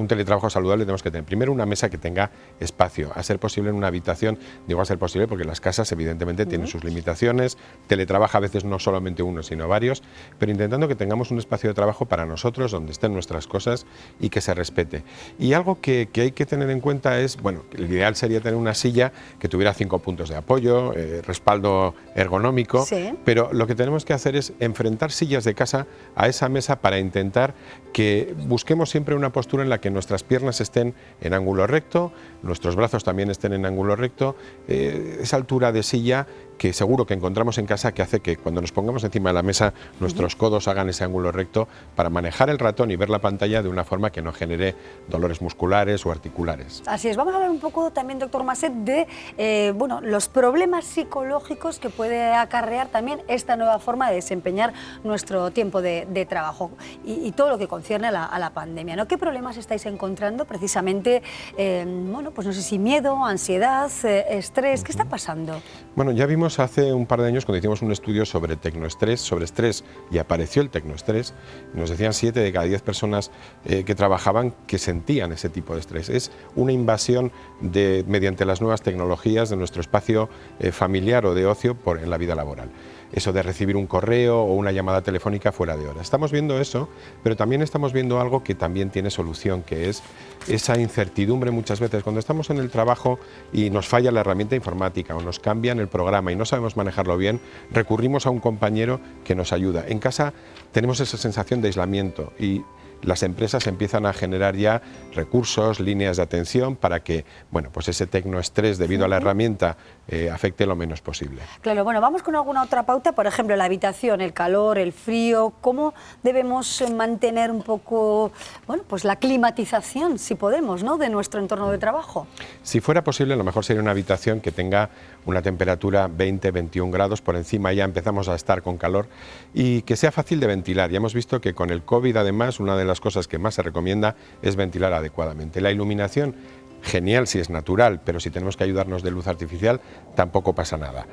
teletrabajo saludable, tenemos que tener primero una mesa que tenga espacio, a ser posible en una habitación. Digo a ser posible porque las casas evidentemente tienen sus limitaciones, teletrabaja a veces no solamente uno sino varios, pero intentando que tengamos un espacio de trabajo para nosotros donde estén nuestras cosas y que se respete. Y algo que hay que tener en cuenta es, bueno, el ideal sería tener una silla que tuviera 5 puntos de apoyo, respaldo ergonómico, pero lo que tenemos que hacer es enfrentar sillas de casa a esa mesa para intentar que busquemos siempre una postura en la que nuestras piernas estén en ángulo recto, nuestros brazos también estén en ángulo recto, esa altura de silla que seguro que encontramos en casa que hace que cuando nos pongamos encima de la mesa nuestros codos hagan ese ángulo recto para manejar el ratón y ver la pantalla de una forma que no genere dolores musculares o articulares.
Así es, vamos a hablar un poco también, doctor Maset, de bueno, los problemas psicológicos que puede acarrear también esta nueva forma de desempeñar nuestro tiempo de trabajo y todo lo que concierne a la pandemia, ¿no? ¿Qué problemas estáis encontrando precisamente? Bueno, pues no sé si miedo, ansiedad, estrés, ¿qué está pasando?
Bueno, ya vimos vimos hace un par de años cuando hicimos un estudio sobre tecnoestrés, sobre estrés, y apareció el tecnoestrés. Nos decían 7 de cada 10 personas que trabajaban que sentían ese tipo de estrés. Es una invasión mediante las nuevas tecnologías de nuestro espacio familiar o de ocio en la vida laboral. Eso de recibir un correo o una llamada telefónica fuera de hora. Estamos viendo eso, pero también estamos viendo algo que también tiene solución, que es esa incertidumbre muchas veces. Cuando estamos en el trabajo y nos falla la herramienta informática o nos cambian el programa y no sabemos manejarlo bien, recurrimos a un compañero que nos ayuda. En casa tenemos esa sensación de aislamiento y las empresas empiezan a generar ya recursos, líneas de atención para que, bueno, pues ese tecnoestrés debido a la herramienta afecte lo menos posible.
Claro, bueno, vamos con alguna otra pauta, por ejemplo, la habitación, el calor, el frío, ¿cómo debemos mantener un poco, bueno, pues la climatización, si podemos, ¿no?, de nuestro entorno de trabajo?
Si fuera posible, lo mejor sería una habitación que tenga una temperatura 20-21 grados, por encima ya empezamos a estar con calor, y que sea fácil de ventilar. Ya hemos visto que con el COVID, además, una de las cosas que más se recomienda es ventilar adecuadamente. La iluminación, genial si es natural, pero si tenemos que ayudarnos de luz artificial, tampoco pasa nada.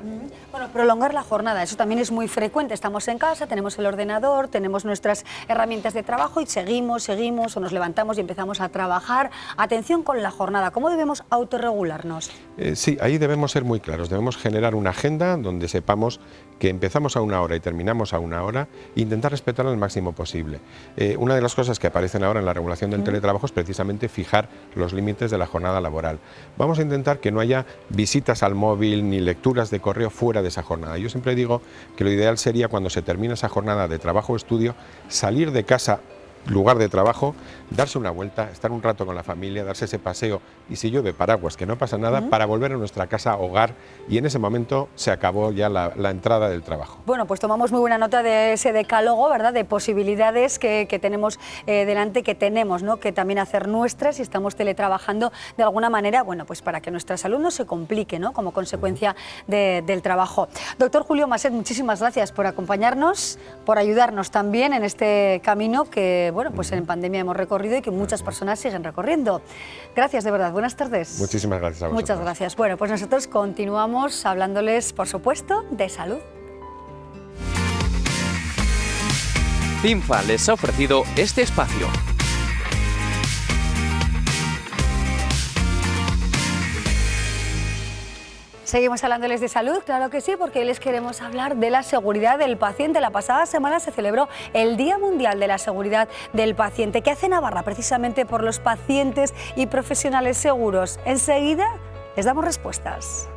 Bueno, prolongar la jornada, eso también es muy frecuente. Estamos en casa, tenemos el ordenador, tenemos nuestras herramientas de trabajo y seguimos o nos levantamos y empezamos a trabajar. Atención con la jornada, ¿cómo debemos autorregularnos?
Sí, ahí debemos ser muy claros, debemos generar una agenda donde sepamos que empezamos a 1 hora y terminamos a 1 hora e intentar respetarlo al máximo posible. Una de las cosas que aparecen ahora en la regulación del teletrabajo es precisamente fijar los límites de la jornada laboral. Vamos a intentar que no haya visitas al móvil ni lecturas de correo fuera de esa jornada. Yo siempre digo que lo ideal sería, cuando se termina esa jornada de trabajo o estudio, salir de casa, lugar de trabajo, darse una vuelta, estar un rato con la familia, darse ese paseo, y si llueve, paraguas, que no pasa nada, para volver a nuestra casa, hogar, y en ese momento se acabó ya la entrada del trabajo.
Bueno, pues tomamos muy buena nota de ese decálogo, ¿verdad?, de posibilidades que tenemos delante, que tenemos, ¿no?, que también hacer nuestras si estamos teletrabajando de alguna manera, bueno, pues para que nuestra salud no se complique, ¿no?, como consecuencia del trabajo. Doctor Julio Maset, muchísimas gracias por acompañarnos, por ayudarnos también en este camino que, bueno, pues en pandemia hemos recorrido y que muchas personas siguen recorriendo. Gracias, de verdad. Buenas tardes.
Muchísimas gracias a vosotros.
Muchas gracias. Bueno, pues nosotros continuamos hablándoles, por supuesto, de salud.
CINFA les ha ofrecido este espacio.
Seguimos hablándoles de salud, claro que sí, porque hoy les queremos hablar de la seguridad del paciente. La pasada semana se celebró el Día Mundial de la Seguridad del Paciente. ¿Qué hace Navarra precisamente por los pacientes y profesionales seguros? Enseguida les damos respuestas.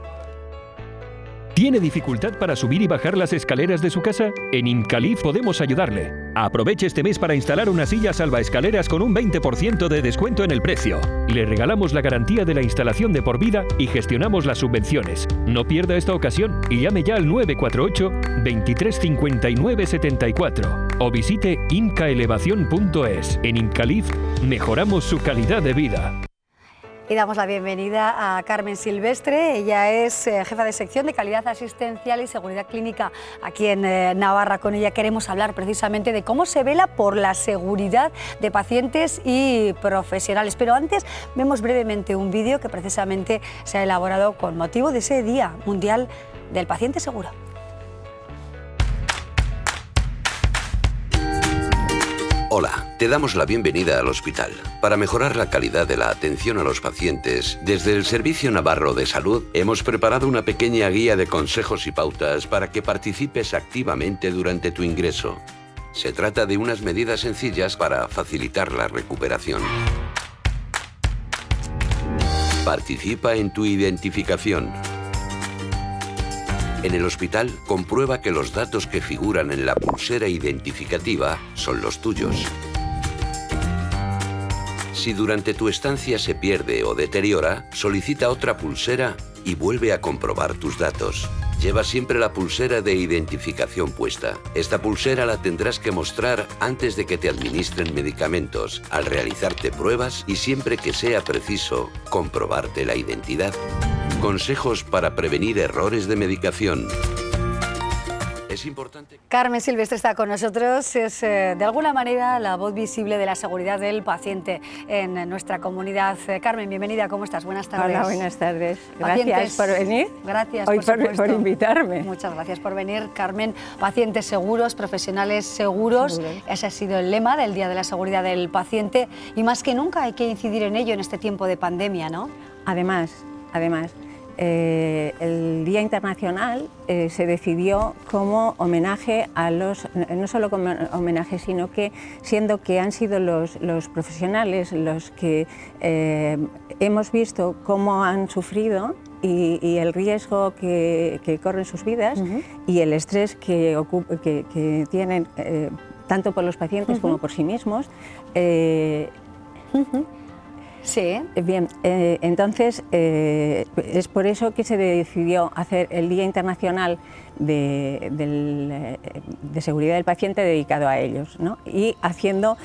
¿Tiene dificultad para subir y bajar las escaleras de su casa? En Imcalif podemos ayudarle. Aproveche este mes para instalar una silla salvaescaleras con un 20% de descuento en el precio. Le regalamos la garantía de la instalación de por vida y gestionamos las subvenciones. No pierda esta ocasión y llame ya al 948 23 59 74 o visite imcaelevación.es. En Imcalif mejoramos su calidad de vida.
Y damos la bienvenida a Carmen Silvestre. Ella es jefa de sección de calidad asistencial y seguridad clínica aquí en Navarra. Con ella queremos hablar precisamente de cómo se vela por la seguridad de pacientes y profesionales. Pero antes vemos brevemente un vídeo que precisamente se ha elaborado con motivo de ese Día Mundial del Paciente Seguro.
Hola, te damos la bienvenida al hospital. Para mejorar la calidad de la atención a los pacientes, desde el Servicio Navarro de Salud hemos preparado una pequeña guía de consejos y pautas para que participes activamente durante tu ingreso. Se trata de unas medidas sencillas para facilitar la recuperación. Participa en tu identificación. En el hospital, comprueba que los datos que figuran en la pulsera identificativa son los tuyos. Si durante tu estancia se pierde o deteriora, solicita otra pulsera y vuelve a comprobar tus datos. Lleva siempre la pulsera de identificación puesta. Esta pulsera la tendrás que mostrar antes de que te administren medicamentos, al realizarte pruebas y siempre que sea preciso, comprobarte la identidad. Consejos para prevenir errores de medicación. Es importante...
Carmen Silvestre está con nosotros, es de alguna manera la voz visible de la seguridad del paciente en nuestra comunidad. Carmen, bienvenida, ¿cómo estás? Buenas tardes.
Hola, buenas tardes.
Pacientes,
Gracias por venir.
Gracias,
hoy
por supuesto.
por invitarme.
Muchas gracias por venir, Carmen. Pacientes seguros, profesionales seguros. Ese ha sido el lema del Día de la Seguridad del Paciente y más que nunca hay que incidir en ello en este tiempo de pandemia, ¿no?
Además, el Día Internacional se decidió como homenaje a los, no solo como homenaje, sino que siendo que han sido los profesionales los que hemos visto cómo han sufrido y el riesgo que corren sus vidas y el estrés que tienen tanto por los pacientes como por sí mismos.
Sí.
Bien, entonces es por eso que se decidió hacer el Día Internacional de Seguridad del Paciente dedicado a ellos, ¿no? Y haciendo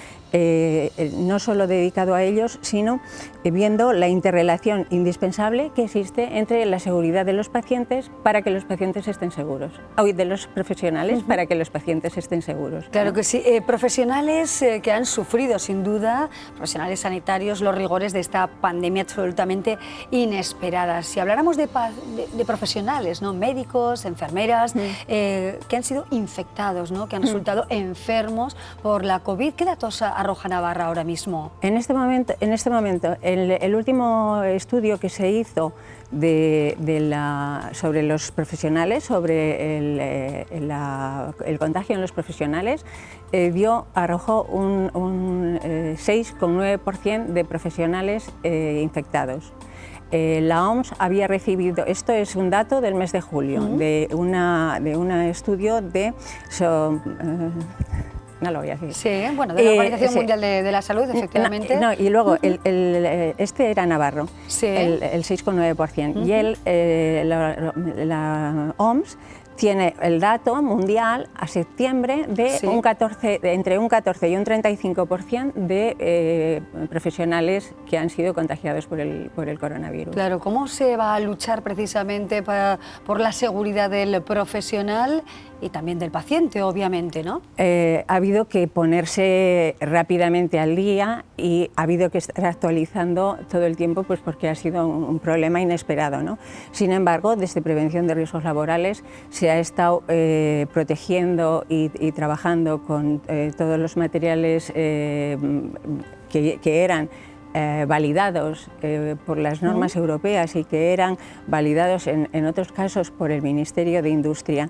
no solo dedicado a ellos, sino viendo la interrelación indispensable que existe entre la seguridad de los pacientes para que los pacientes estén seguros, y de los profesionales para que los pacientes estén seguros.
Claro que sí. Profesionales que han sufrido, sin duda, profesionales sanitarios, los rigores de esta pandemia absolutamente inesperada. Si habláramos de profesionales, ¿no? Médicos, enfermeras, que han sido infectados, ¿no? Que han resultado enfermos por la COVID, ¿qué datos arroja Navarra ahora mismo?
En este momento, el último estudio que se hizo sobre los profesionales, sobre el contagio en los profesionales, arrojó un 6,9% de profesionales infectados. La OMS había recibido, esto es un dato del mes de julio, de un estudio de... no lo voy a decir.
Sí, bueno, de la Organización Mundial de la Salud, efectivamente.
Y luego, este era Navarro,
sí.
el 6,9%. Y la OMS tiene el dato mundial a septiembre de entre un 14 y un 35% de profesionales que han sido contagiados por el coronavirus.
Claro, ¿cómo se va a luchar precisamente por la seguridad del profesional y también del paciente, obviamente, ¿no?
Ha habido que ponerse rápidamente al día y ha habido que estar actualizando todo el tiempo, pues porque ha sido un problema inesperado, ¿no? Sin embargo, desde Prevención de Riesgos Laborales se ha estado protegiendo y trabajando con todos los materiales que eran validados por las normas europeas y que eran validados en otros casos por el Ministerio de Industria.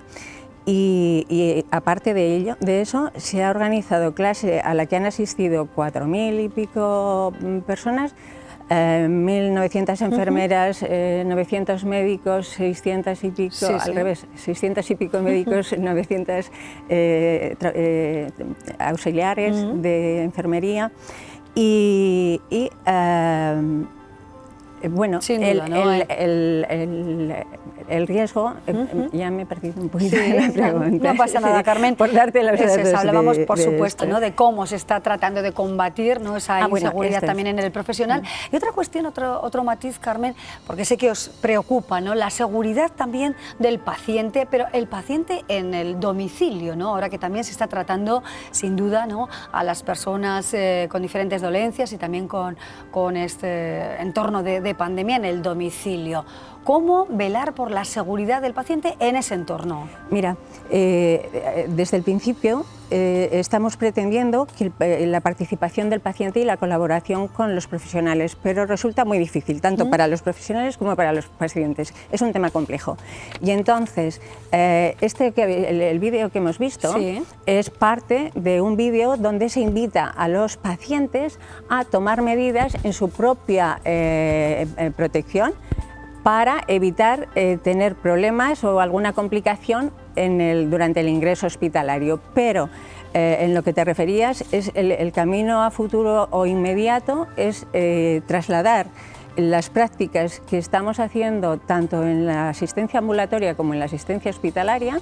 Y aparte de eso, se ha organizado clase a la que han asistido 4.000 y pico personas, 1.900 enfermeras, 900 médicos, 600 y pico, al revés, 600 y pico médicos, 900 auxiliares de enfermería bueno,
sin duda,
el riesgo, ya me he perdido un poquito de la pregunta.
No pasa nada, Carmen.
Por darte los datos
hablábamos, por supuesto, ¿no? De cómo se está tratando de combatir, ¿no? Esa inseguridad también en el profesional. Y otra cuestión, otro matiz, Carmen, porque sé que os preocupa, ¿no? La seguridad también del paciente, pero el paciente en el domicilio, ¿no? Ahora que también se está tratando, sin duda, ¿no? A las personas con diferentes dolencias y también con este entorno de pandemia en el domicilio. ¿Cómo velar por la seguridad del paciente en ese entorno?
Mira, desde el principio estamos pretendiendo que la participación del paciente y la colaboración con los profesionales, pero resulta muy difícil, tanto para los profesionales como para los pacientes. Es un tema complejo. Y entonces, el vídeo que hemos visto es parte de un vídeo donde se invita a los pacientes a tomar medidas en su propia protección para evitar tener problemas o alguna complicación durante el ingreso hospitalario. Pero en lo que te referías, es el camino a futuro o inmediato es trasladar las prácticas que estamos haciendo tanto en la asistencia ambulatoria como en la asistencia hospitalaria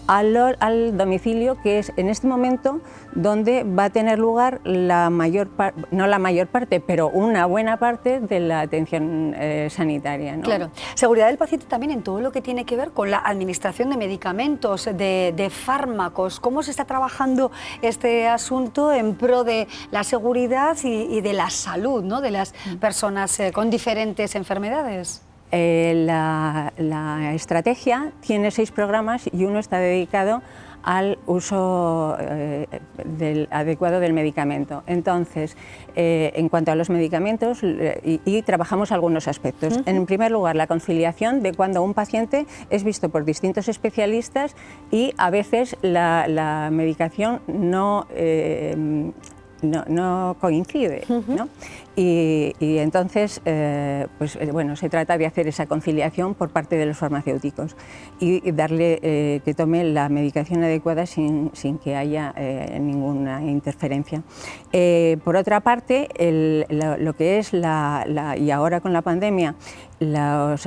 al domicilio, que es en este momento donde va a tener lugar la mayor parte, no la mayor parte, pero una buena parte de la atención sanitaria, ¿no?
Claro. Seguridad del paciente también en todo lo que tiene que ver con la administración de medicamentos, de fármacos. ¿Cómo se está trabajando este asunto en pro de la seguridad y de la salud, ¿no?, de las personas con diferentes enfermedades?
La estrategia tiene 6 programas y uno está dedicado al uso adecuado del medicamento. Entonces, en cuanto a los medicamentos, y trabajamos algunos aspectos. En primer lugar, la conciliación de cuando un paciente es visto por distintos especialistas y a veces la medicación no coincide, ¿no? Y entonces, bueno, se trata de hacer esa conciliación por parte de los farmacéuticos y darle que tome la medicación adecuada sin que haya ninguna interferencia. Por otra parte, lo que es y ahora con la pandemia, ya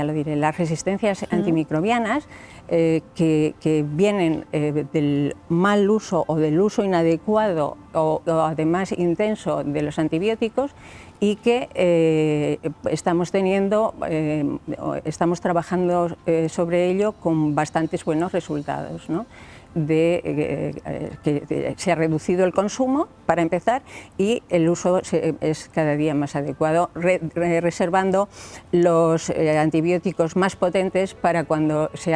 lo diré, las resistencias antimicrobianas, que vienen del mal uso o del uso inadecuado o además intenso de los antibióticos, y que estamos trabajando sobre ello con bastantes buenos resultados, ¿no? Que se ha reducido el consumo, para empezar, y el uso es cada día más adecuado, reservando los antibióticos más potentes para cuando se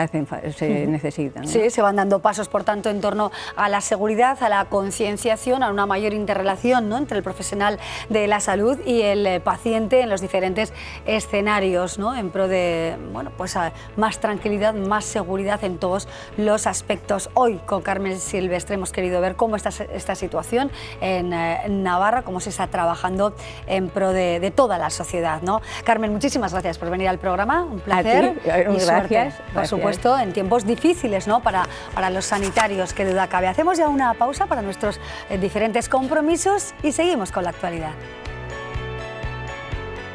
necesitan, ¿no?
Sí, se van dando pasos, por tanto, en torno a la seguridad, a la concienciación, a una mayor interrelación, ¿no?, entre el profesional de la salud y el paciente en los diferentes escenarios, ¿no?, en pro de, bueno, pues más tranquilidad, más seguridad en todos los aspectos. Hoy con Carmen Silvestre hemos querido ver cómo está esta situación en Navarra, cómo se está trabajando en pro de toda la sociedad, ¿no? Carmen, muchísimas gracias por venir al programa, un placer.
Y suerte,
por supuesto, en tiempos difíciles, ¿no?, para los sanitarios, que duda cabe. Hacemos ya una pausa para nuestros diferentes compromisos y seguimos con la actualidad.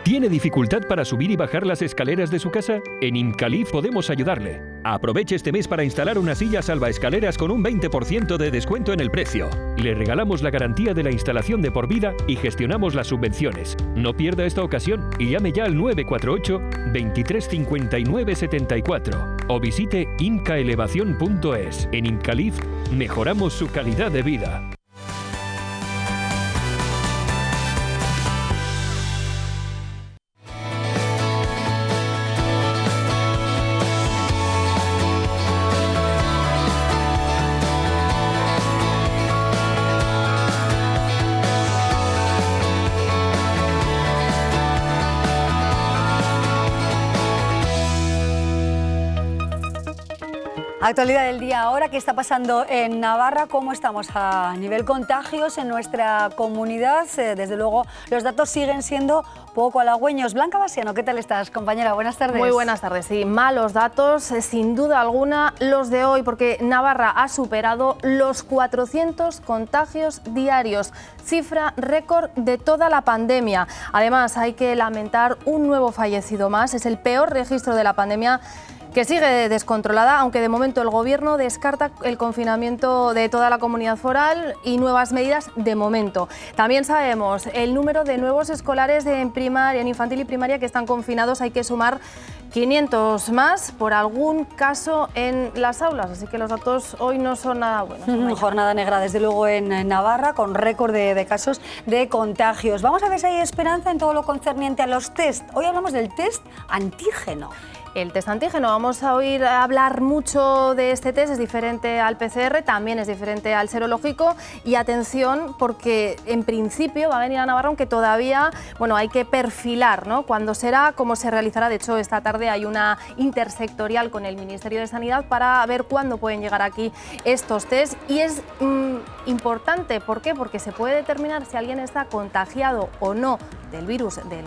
¿Tiene dificultad para subir y bajar las escaleras de su casa? En Incalif podemos ayudarle. Aproveche este mes para instalar una silla salvaescaleras con un 20% de descuento en el precio. Le regalamos la garantía de la instalación de por vida y gestionamos las subvenciones. No pierda esta ocasión y llame ya al 948 23 59 74 o visite incaelevación.es. En Incalif mejoramos su calidad de vida.
Actualidad del día ahora, ¿qué está pasando en Navarra? ¿Cómo estamos a nivel contagios en nuestra comunidad? Desde luego, los datos siguen siendo poco halagüeños. Blanca Basiano, ¿qué tal estás, compañera? Buenas tardes.
Muy buenas tardes, sí. Malos datos, sin duda alguna, los de hoy, porque Navarra ha superado los 400 contagios diarios, cifra récord de toda la pandemia. Además, hay que lamentar un nuevo fallecido más. Es el peor registro de la pandemia, que sigue descontrolada, aunque de momento el Gobierno descarta el confinamiento de toda la comunidad foral y nuevas medidas de momento. También sabemos el número de nuevos escolares en infantil y primaria que están confinados. Hay que sumar 500 más por algún caso en las aulas, así que los datos hoy no son nada buenos.
Jornada negra, desde luego, en Navarra, con récord de casos de contagios. Vamos a ver si hay esperanza en todo lo concerniente a los test. Hoy hablamos del test antígeno.
El test antígeno, vamos a oír hablar mucho de este test, es diferente al PCR, también es diferente al serológico, y atención porque en principio va a venir a Navarra, aunque todavía hay que perfilar, ¿no?, cuándo será, cómo se realizará. De hecho, esta tarde hay una intersectorial con el Ministerio de Sanidad para ver cuándo pueden llegar aquí estos test, y es importante. ¿Por qué? Porque se puede determinar si alguien está contagiado o no del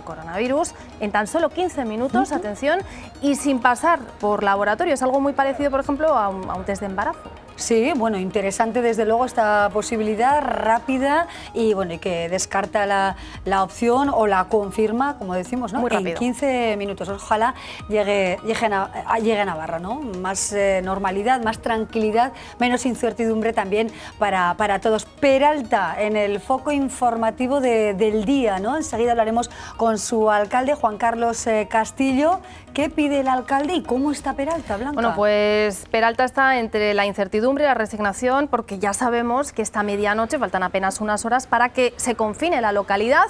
coronavirus en tan solo 15 minutos, atención, y sin pasar por laboratorio. Es algo muy parecido, por ejemplo, a un test de embarazo.
Sí, bueno, interesante desde luego esta posibilidad rápida y bueno, y que descarta la opción o la confirma, como decimos, ¿no?
Muy rápido.
En 15 minutos. Ojalá llegue a Navarra, ¿no? Más normalidad, más tranquilidad, menos incertidumbre también para todos. Peralta en el foco informativo del día, ¿no? Enseguida hablaremos con su alcalde, Juan Carlos Castillo. ¿Qué pide el alcalde y cómo está Peralta, Blanca?
Bueno, pues Peralta está entre la incertidumbre y la resignación, porque ya sabemos que esta medianoche faltan apenas unas horas para que se confine la localidad.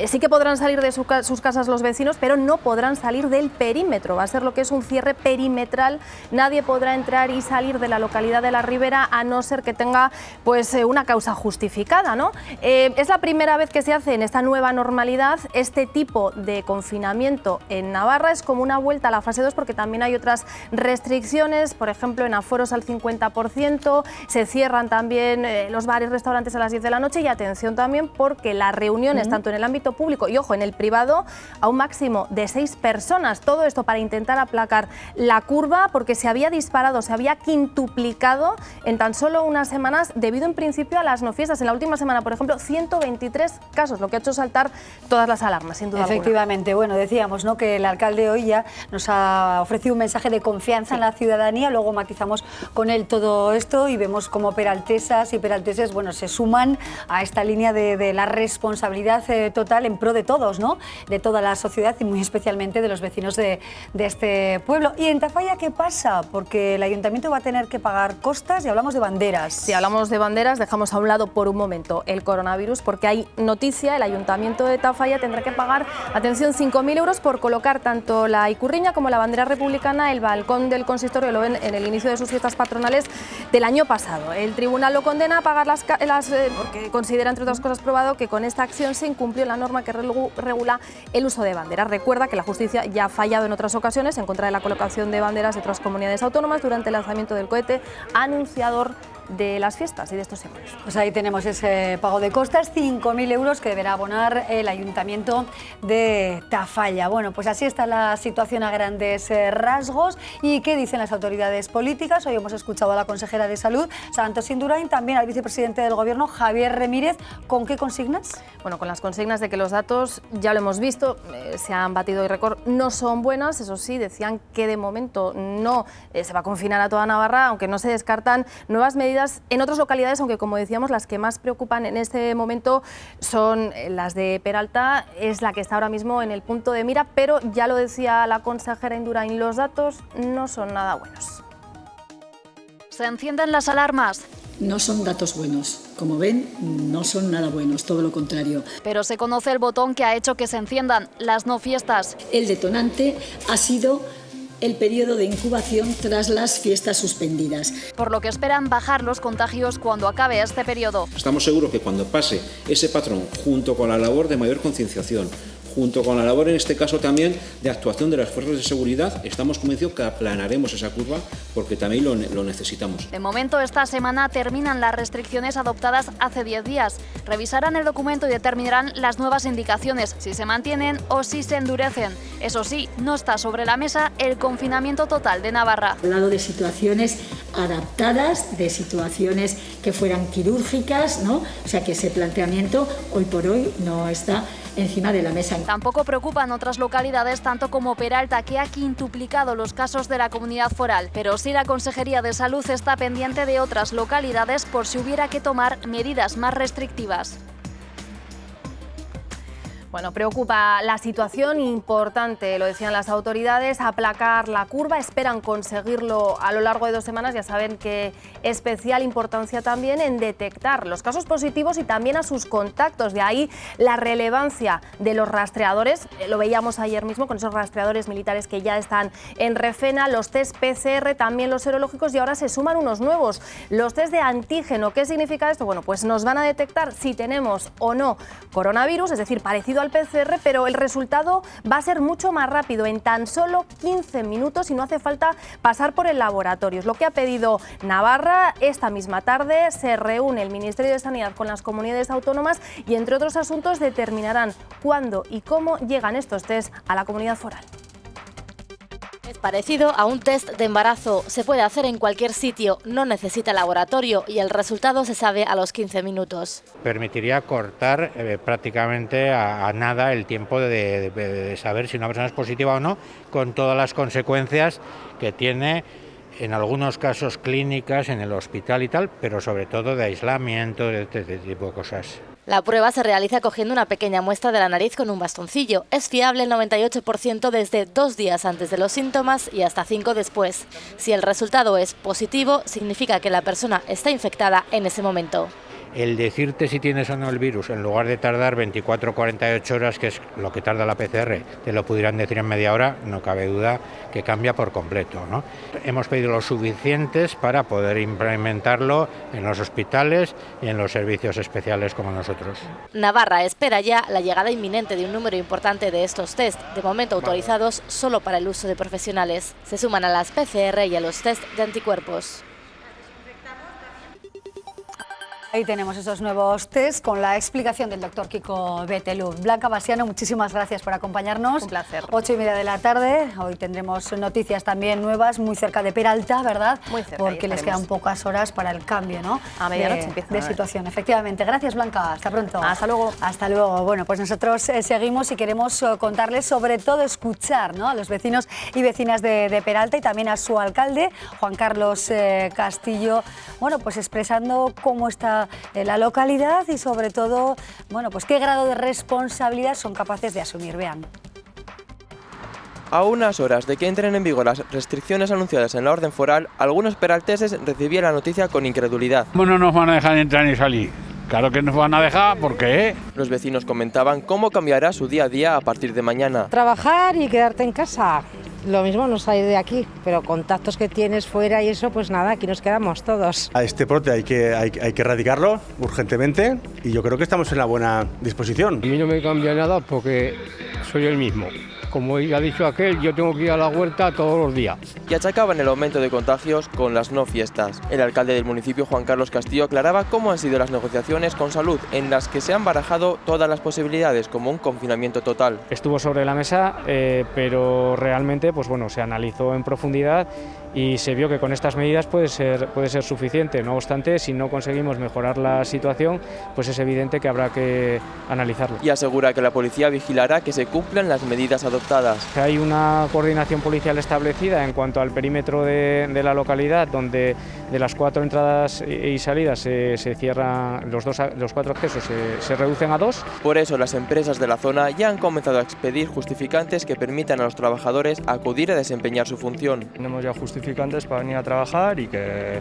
Sí que podrán salir de sus casas los vecinos, pero no podrán salir del perímetro. Va a ser lo que es un cierre perimetral. Nadie podrá entrar y salir de la localidad de La Ribera a no ser que tenga pues, una causa justificada, ¿no? Es la primera vez que se hace en esta nueva normalidad este tipo de confinamiento en Navarra. Es como una vuelta a la fase 2 porque también hay otras restricciones, por ejemplo, en aforos al 50%, se cierran también los bares y restaurantes a las 10 de la noche y atención también porque las reuniones, tanto en el ámbito público y, ojo, en el privado, a un máximo de 6 personas. Todo esto para intentar aplacar la curva porque se había disparado, se había quintuplicado en tan solo unas semanas debido en principio a las no fiestas. En la última semana, por ejemplo, 123 casos, lo que ha hecho saltar todas las alarmas, sin duda alguna.
Efectivamente, bueno, decíamos, ¿no?, que el alcalde hoy ya nos ha ofrecido un mensaje de confianza en la ciudadanía, luego matizamos con él todo esto y vemos cómo peraltesas y peralteses, bueno, se suman a esta línea de la responsabilidad total en pro de todos, ¿no?, de toda la sociedad y muy especialmente de los vecinos de este pueblo. ¿Y en Tafalla qué pasa? Porque el ayuntamiento va a tener que pagar costas y hablamos de banderas.
Si hablamos de banderas, dejamos a un lado por un momento el coronavirus porque hay noticia, el ayuntamiento de Tafalla tendrá que pagar, atención, 5.000 euros por colocar tanto la icurriña como la bandera republicana. El balcón del consistorio lo ven en el inicio de sus fiestas patronales del año pasado. El tribunal lo condena a pagar porque considera, entre otras cosas, probado que con esta acción se incumplió la norma que regula el uso de banderas. Recuerda que la justicia ya ha fallado en otras ocasiones en contra de la colocación de banderas de otras comunidades autónomas durante el lanzamiento del cohete anunciador de las fiestas y de estos símbolos.
Pues ahí tenemos ese pago de costas, 5.000 euros que deberá abonar el ayuntamiento de Tafalla. Bueno, pues así está la situación a grandes rasgos. ¿Y qué dicen las autoridades políticas? Hoy hemos escuchado a la consejera de Salud, Santos Indurain, también al vicepresidente del Gobierno, Javier Remírez. ¿Con qué consignas?
Bueno, con las consignas de que los datos, ya lo hemos visto, se han batido hoy récord, no son buenas. Eso sí, decían que de momento no se va a confinar a toda Navarra, aunque no se descartan nuevas medidas en otras localidades, aunque como decíamos, las que más preocupan en este momento son las de Peralta, es la que está ahora mismo en el punto de mira, pero ya lo decía la consejera Indurain, los datos no son nada buenos.
¿Se encienden las alarmas?
No son datos buenos. Como ven, no son nada buenos, todo lo contrario.
Pero se conoce el botón que ha hecho que se enciendan las no fiestas.
El detonante ha sido el periodo de incubación tras las fiestas suspendidas.
Por lo que esperan bajar los contagios cuando acabe este periodo.
Estamos seguros que cuando pase ese patrón, junto con la labor de mayor concienciación, junto con la labor en este caso también de actuación de las fuerzas de seguridad, estamos convencidos que aplanaremos esa curva porque también lo necesitamos.
De momento, esta semana terminan las restricciones adoptadas hace 10 días. Revisarán el documento y determinarán las nuevas indicaciones, si se mantienen o si se endurecen. Eso sí, no está sobre la mesa el confinamiento total de Navarra.
Hablado de situaciones adaptadas, de situaciones que fueran quirúrgicas, ¿no? O sea que ese planteamiento hoy por hoy no está encima de la mesa.
Tampoco preocupan otras localidades, tanto como Peralta, que ha quintuplicado los casos de la comunidad foral. Pero sí la Consejería de Salud está pendiente de otras localidades por si hubiera que tomar medidas más restrictivas.
Bueno, preocupa la situación, importante, lo decían las autoridades, aplacar la curva, esperan conseguirlo a lo largo de 2 semanas. Ya saben que especial importancia también en detectar los casos positivos y también a sus contactos. De ahí la relevancia de los rastreadores, lo veíamos ayer mismo con esos rastreadores militares que ya están en Refena, los test PCR, también los serológicos y ahora se suman unos nuevos, los test de antígeno. ¿Qué significa esto? Bueno, pues nos van a detectar si tenemos o no coronavirus, es decir, parecido al PCR, pero el resultado va a ser mucho más rápido, en tan solo 15 minutos y no hace falta pasar por el laboratorio. Es lo que ha pedido Navarra. Esta misma tarde se reúne el Ministerio de Sanidad con las comunidades autónomas y, entre otros asuntos, determinarán cuándo y cómo llegan estos test a la comunidad foral.
Es parecido a un test de embarazo. Se puede hacer en cualquier sitio, no necesita laboratorio y el resultado se sabe a los 15 minutos.
Permitiría cortar prácticamente a nada el tiempo de saber si una persona es positiva o no, con todas las consecuencias que tiene, en algunos casos clínicas, en el hospital y tal, pero sobre todo de aislamiento, de este tipo de cosas.
La prueba se realiza cogiendo una pequeña muestra de la nariz con un bastoncillo. Es fiable el 98% desde 2 días antes de los síntomas y hasta 5 después. Si el resultado es positivo, significa que la persona está infectada en ese momento.
El decirte si tienes o no el virus, en lugar de tardar 24 o 48 horas, que es lo que tarda la PCR, te lo pudieran decir en media hora, no cabe duda que cambia por completo, ¿no? Hemos pedido los suficientes para poder implementarlo en los hospitales y en los servicios especiales como nosotros.
Navarra espera ya la llegada inminente de un número importante de estos test, de momento autorizados solo para el uso de profesionales. Se suman a las PCR y a los test de anticuerpos.
Ahí tenemos esos nuevos test con la explicación del doctor Kiko Betelú. Blanca Basiano, muchísimas gracias por acompañarnos.
Un placer.
8:30 de la tarde. Hoy tendremos noticias también nuevas, muy cerca de Peralta, ¿verdad?
Muy cerca.
Porque les quedan pocas horas para el cambio, ¿no?
A medianoche empieza.
De situación, efectivamente. Gracias, Blanca. Hasta pronto.
Hasta luego.
Hasta luego. Bueno, pues nosotros seguimos y queremos contarles, sobre todo escuchar, ¿no?, a los vecinos y vecinas de Peralta y también a su alcalde, Juan Carlos Castillo, bueno, pues expresando cómo está la localidad y sobre todo, bueno, pues qué grado de responsabilidad son capaces de asumir. Vean.
A unas horas de que entren en vigor las restricciones anunciadas en la orden foral, algunos peralteses recibían la noticia con incredulidad.
¿Cómo no nos van a dejar entrar ni salir? Claro que nos van a dejar, ¿por qué?
Los vecinos comentaban cómo cambiará su día a día a partir de mañana.
Trabajar y quedarte en casa. Lo mismo no salir de aquí, pero contactos que tienes fuera y eso, pues nada, aquí nos quedamos todos.
A este brote hay que erradicarlo urgentemente y yo creo que estamos en la buena disposición.
A mí no me cambia nada porque soy el mismo. Como ya ha dicho aquel, yo tengo que ir a la huerta todos los días.
Y achacaban el aumento de contagios con las no fiestas. El alcalde del municipio, Juan Carlos Castillo, aclaraba cómo han sido las negociaciones con Salud, en las que se han barajado todas las posibilidades, como un confinamiento total.
Estuvo sobre la mesa, pero realmente pues bueno, se analizó en profundidad y se vio que con estas medidas puede ser suficiente. No obstante, si no conseguimos mejorar la situación, pues es evidente que habrá que analizarlo.
Y asegura que la policía vigilará que se cumplan las medidas adoptadas.
Hay una coordinación policial establecida en cuanto al perímetro de la localidad, donde de las 4 entradas y salidas se cierran, los 4 accesos se reducen a 2.
Por eso las empresas de la zona ya han comenzado a expedir justificantes que permitan a los trabajadores acudir a desempeñar su función.
Tenemos ya justificantes para venir a trabajar y que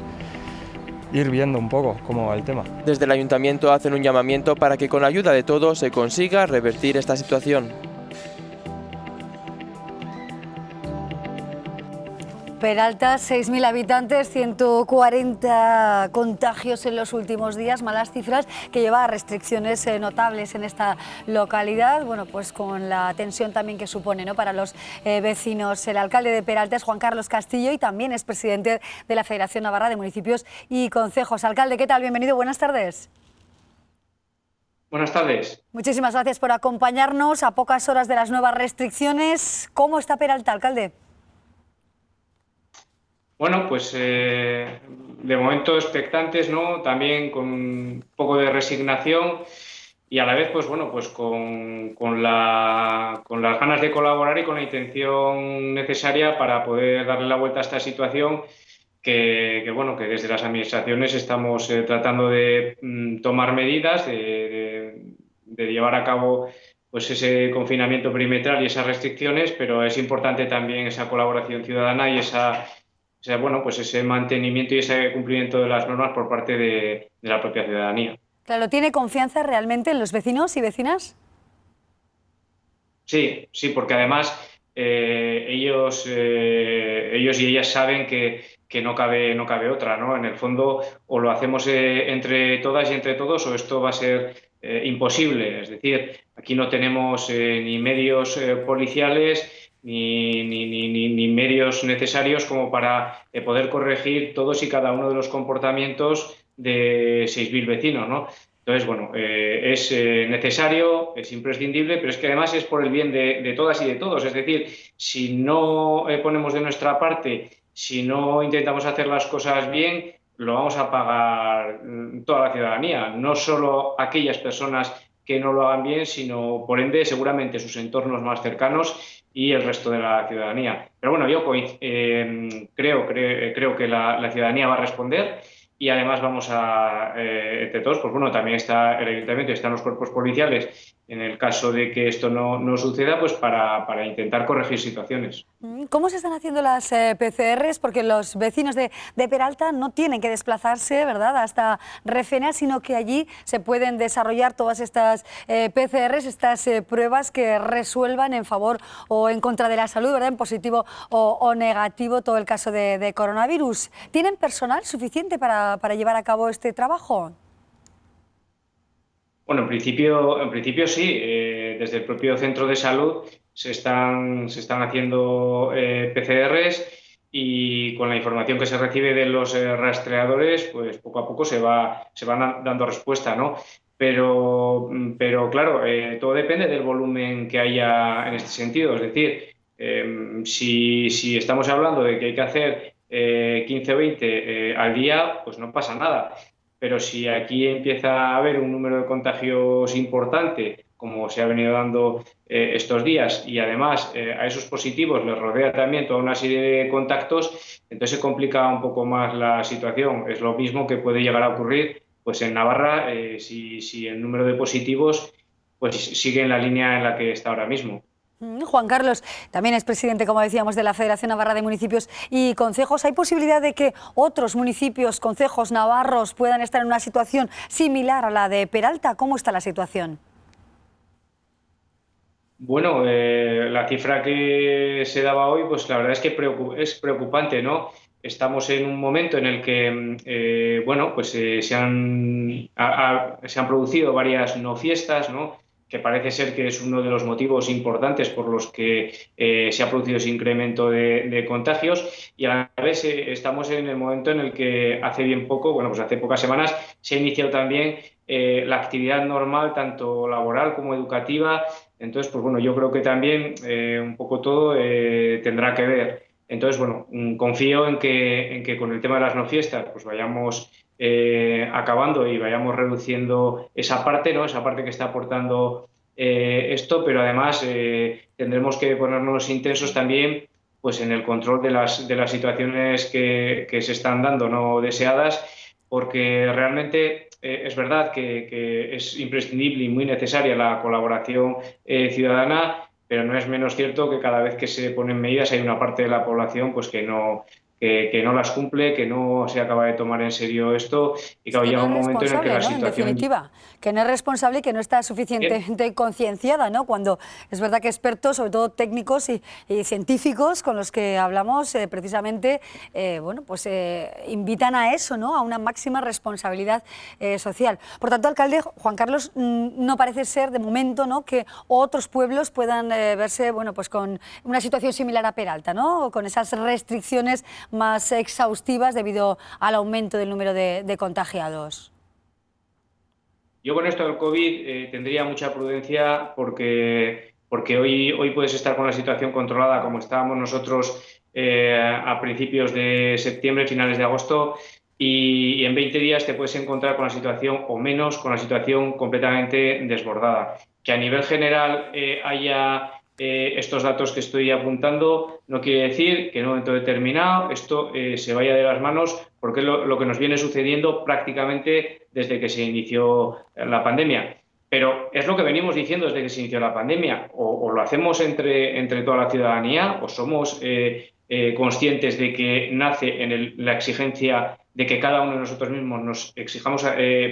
ir viendo un poco cómo va el tema.
Desde el ayuntamiento hacen un llamamiento para que con la ayuda de todos se consiga revertir esta situación.
Peralta, 6.000 habitantes, 140 contagios en los últimos días, malas cifras, que lleva a restricciones notables en esta localidad, bueno, pues con la tensión también que supone, ¿no?, para los vecinos. El alcalde de Peralta es Juan Carlos Castillo y también es presidente de la Federación Navarra de Municipios y Concejos. Alcalde, ¿qué tal? Bienvenido, buenas tardes.
Buenas tardes.
Muchísimas gracias por acompañarnos a pocas horas de las nuevas restricciones. ¿Cómo está Peralta, alcalde?
Bueno, pues de momento expectantes, ¿no? También con un poco de resignación y a la vez, pues bueno, pues con las ganas de colaborar y con la intención necesaria para poder darle la vuelta a esta situación que bueno, que desde las administraciones estamos tratando de tomar medidas, de llevar a cabo pues ese confinamiento perimetral y esas restricciones, pero es importante también esa colaboración ciudadana y bueno, pues ese mantenimiento y ese cumplimiento de las normas por parte de la propia ciudadanía.
Claro, ¿tiene confianza realmente en los vecinos y vecinas?
Sí, porque además ellos y ellas saben que no cabe otra, ¿no? En el fondo, o lo hacemos entre todas y entre todos, o esto va a ser imposible. Es decir, aquí no tenemos ni medios policiales ni medios necesarios como para poder corregir todos y cada uno de los comportamientos de 6.000 vecinos, ¿no? Entonces, bueno, es necesario, es imprescindible, pero es que además es por el bien de todas y de todos. Es decir, si no ponemos de nuestra parte, si no intentamos hacer las cosas bien, lo vamos a pagar toda la ciudadanía, no solo aquellas personas que no lo hagan bien, sino, por ende, seguramente sus entornos más cercanos y el resto de la ciudadanía. Pero bueno, yo creo que la ciudadanía va a responder. Y además vamos a, entre todos, pues bueno, también está el Ayuntamiento y están los cuerpos policiales, en el caso de que esto no suceda, pues para intentar corregir situaciones.
¿Cómo se están haciendo las PCRs? Porque los vecinos de Peralta no tienen que desplazarse, ¿verdad?, hasta Referena, sino que allí se pueden desarrollar todas estas PCRs, estas pruebas que resuelvan en favor o en contra de la salud, ¿verdad?, en positivo o negativo todo el caso de coronavirus. ¿Tienen personal suficiente para llevar a cabo este trabajo?
Bueno, en principio sí. Desde el propio centro de salud se están haciendo PCRs y con la información que se recibe de los rastreadores, pues poco a poco se van dando respuesta, ¿no? Pero claro, todo depende del volumen que haya en este sentido. Es decir, si estamos hablando de que hay que hacer 15 o 20 al día, pues no pasa nada. Pero si aquí empieza a haber un número de contagios importante, como se ha venido dando estos días, y además a esos positivos les rodea también toda una serie de contactos, entonces se complica un poco más la situación. Es lo mismo que puede llegar a ocurrir pues en Navarra si el número de positivos pues sigue en la línea en la que está ahora mismo.
Juan Carlos, también es presidente, como decíamos, de la Federación Navarra de Municipios y Concejos. ¿Hay posibilidad de que otros municipios, concejos navarros puedan estar en una situación similar a la de Peralta? ¿Cómo está la situación?
Bueno, la cifra que se daba hoy, pues la verdad es que es preocupante, ¿no? Estamos en un momento en el que, bueno, pues se han producido varias no fiestas, ¿no?, que parece ser que es uno de los motivos importantes por los que se ha producido ese incremento de contagios, y a la vez estamos en el momento en el que hace bien poco, bueno, pues hace pocas semanas, se ha iniciado también la actividad normal, tanto laboral como educativa. Entonces, pues bueno, yo creo que también un poco todo tendrá que ver. Entonces, bueno, confío en que con el tema de las no fiestas pues vayamos acabando y vayamos reduciendo esa parte, ¿no?, esa parte que está aportando esto, pero además tendremos que ponernos intensos también pues en el control de las situaciones que se están dando no deseadas, porque realmente es verdad que es imprescindible y muy necesaria la colaboración ciudadana, pero no es menos cierto que cada vez que se ponen medidas hay una parte de la población pues que no las cumple, que no se acaba de tomar en serio esto, y claro, llega un momento en el que la situación...
En definitiva, que no es responsable y que no está suficientemente concienciada, ¿no? Cuando es verdad que expertos, sobre todo técnicos y científicos con los que hablamos, precisamente, bueno, pues invitan a eso, ¿no?, a una máxima responsabilidad social. Por tanto, alcalde Juan Carlos, no parece ser de momento, ¿no?, que otros pueblos puedan verse, bueno, pues con una situación similar a Peralta, ¿no?, con esas restricciones más exhaustivas debido al aumento del número de contagiados.
Yo con esto del COVID tendría mucha prudencia porque hoy puedes estar con la situación controlada como estábamos nosotros a principios de septiembre, finales de agosto, y en 20 días te puedes encontrar con la situación, o menos, con la situación completamente desbordada. Que a nivel general haya estos datos que estoy apuntando no quiere decir que en un momento determinado esto se vaya de las manos, porque es lo que nos viene sucediendo prácticamente desde que se inició la pandemia. Pero es lo que venimos diciendo desde que se inició la pandemia. O lo hacemos entre toda la ciudadanía, o somos conscientes de que nace en la exigencia de que cada uno de nosotros mismos nos exijamos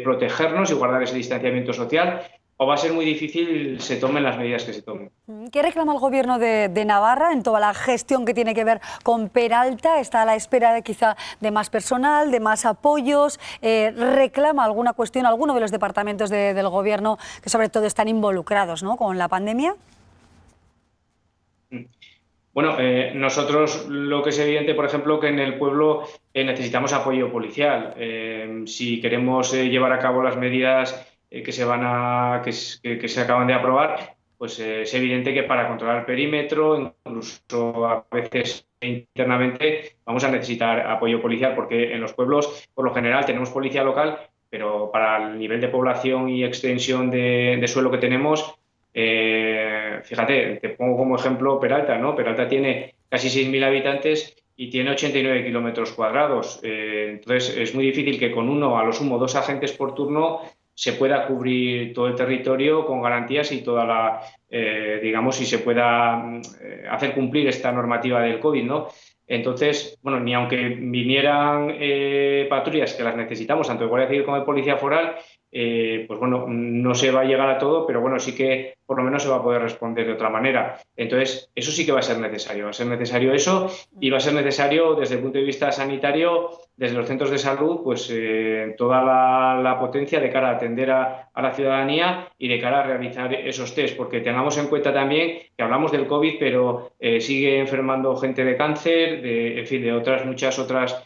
protegernos y guardar ese distanciamiento social, o va a ser muy difícil se tomen las medidas que se tomen.
¿Qué reclama el Gobierno de Navarra en toda la gestión que tiene que ver con Peralta? ¿Está a la espera quizá de más personal, de más apoyos? ¿Reclama alguna cuestión, alguno de los departamentos del Gobierno que sobre todo están involucrados, ¿no?, con la pandemia?
Bueno, nosotros lo que es evidente, por ejemplo, que en el pueblo necesitamos apoyo policial. Si queremos llevar a cabo las medidas que se acaban de aprobar, pues es evidente que para controlar el perímetro, incluso a veces internamente, vamos a necesitar apoyo policial, porque en los pueblos, por lo general, tenemos policía local, pero para el nivel de población y extensión de suelo que tenemos, fíjate, te pongo como ejemplo Peralta, ¿no? Peralta tiene casi 6.000 habitantes y tiene 89 kilómetros cuadrados. Entonces, es muy difícil que con uno, a lo sumo 2 agentes por turno, se pueda cubrir todo el territorio con garantías y toda la, digamos, y se pueda hacer cumplir esta normativa del COVID, ¿no? Entonces, bueno, ni aunque vinieran patrullas, que las necesitamos, tanto de Guardia Civil como de Policía Foral, pues bueno, no se va a llegar a todo, pero bueno, sí que por lo menos se va a poder responder de otra manera. Entonces, eso sí que va a ser necesario eso, y va a ser necesario desde el punto de vista sanitario, desde los centros de salud, pues toda la potencia de cara a atender a la ciudadanía y de cara a realizar esos test, porque tengamos en cuenta también que hablamos del COVID, pero sigue enfermando gente de cáncer, en fin, de muchas otras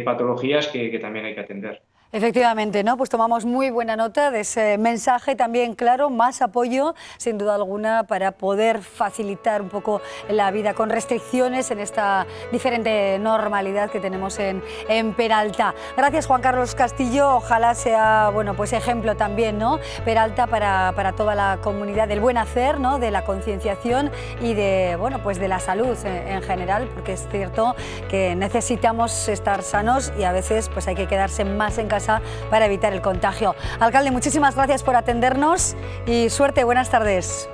patologías que también hay que atender.
Efectivamente, ¿no? Pues tomamos muy buena nota de ese mensaje también, claro, más apoyo, sin duda alguna, para poder facilitar un poco la vida con restricciones en esta diferente normalidad que tenemos en Peralta. Gracias, Juan Carlos Castillo. Ojalá sea, bueno, pues ejemplo también, ¿no? Peralta para toda la comunidad del buen hacer, ¿no? De la concienciación y de, bueno, pues de la salud en general, porque es cierto que necesitamos estar sanos y a veces pues hay que quedarse más en casa para evitar el contagio. Alcalde, muchísimas gracias por atendernos y suerte, buenas tardes.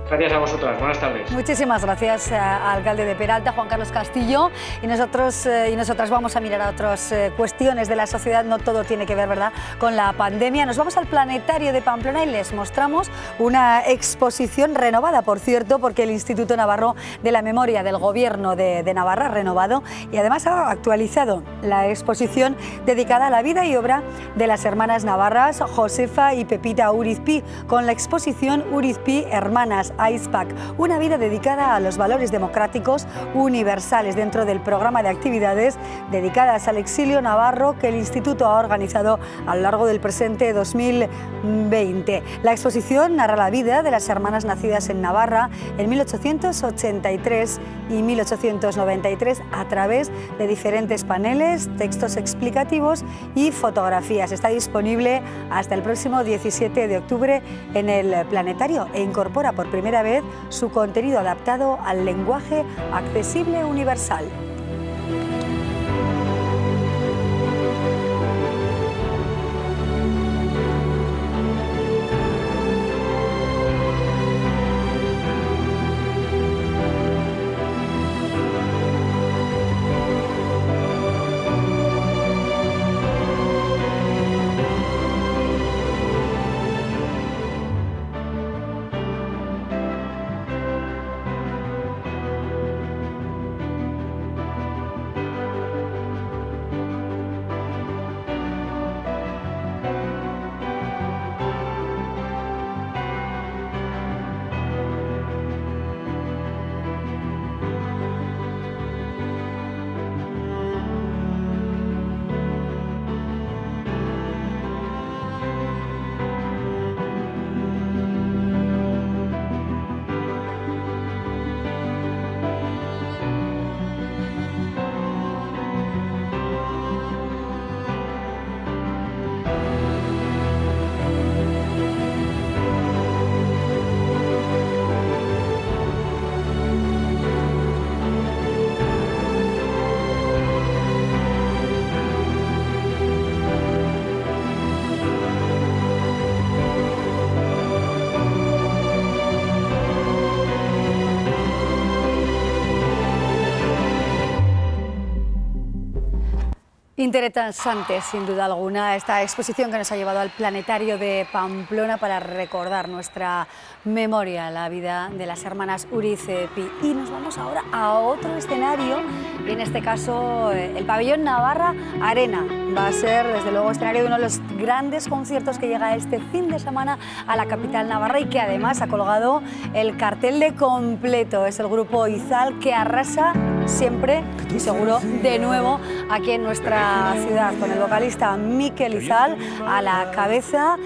Gracias a vosotras, buenas tardes.
Muchísimas gracias, alcalde de Peralta, Juan Carlos Castillo. Y nosotros y nosotras vamos a mirar a otras cuestiones de la sociedad, no todo tiene que ver, ¿verdad?, con la pandemia. Nos vamos al Planetario de Pamplona y les mostramos una exposición renovada, por cierto, porque el Instituto Navarro de la Memoria del Gobierno de Navarra ha renovado y además ha actualizado la exposición dedicada a la vida y obra de las hermanas navarras Josefa y Pepita Urizpi, con la exposición Urizpi Hermanas AISPAC, una vida dedicada a los valores democráticos universales, dentro del programa de actividades dedicadas al exilio navarro que el Instituto ha organizado a lo largo del presente 2020. La exposición narra la vida de las hermanas nacidas en Navarra en 1883 y 1893 a través de diferentes paneles, textos explicativos y fotografías. Está disponible hasta el próximo 17 de octubre en el Planetario e incorpora por primera vez su contenido adaptado al lenguaje accesible universal. Interesante, sin duda alguna, esta exposición que nos ha llevado al Planetario de Pamplona para recordar nuestra memoria, la vida de las hermanas Urizpi. Y nos vamos ahora a otro escenario, y en este caso el pabellón Navarra Arena. Va a ser, desde luego, escenario de uno de los grandes conciertos que llega este fin de semana a la capital navarra y que además ha colgado el cartel de completo. Es el grupo Izal, que arrasa siempre y seguro de nuevo aquí en nuestra ciudad, con el vocalista Mikel Izal a la cabeza.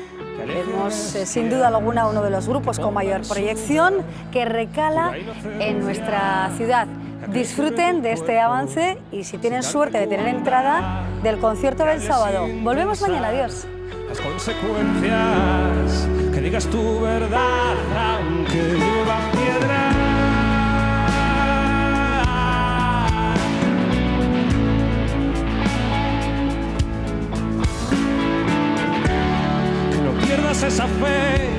Vemos sin duda alguna uno de los grupos con mayor proyección que recala en nuestra ciudad. Disfruten de este avance y si tienen suerte de tener entrada del concierto del sábado. Volvemos mañana, adiós.
Las consecuencias, que digas tu verdad aunque llueva piedra. Que no pierdas esa fe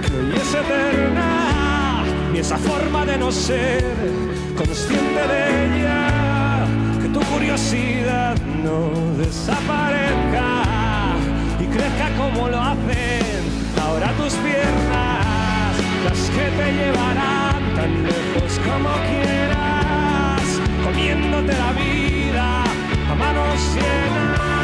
que hoy es eterna, ni esa forma de no ser consciente de ella, que tu curiosidad no desaparezca y crezca como lo hacen ahora tus piernas, las que te llevarán tan lejos como quieras, comiéndote la vida a manos llenas.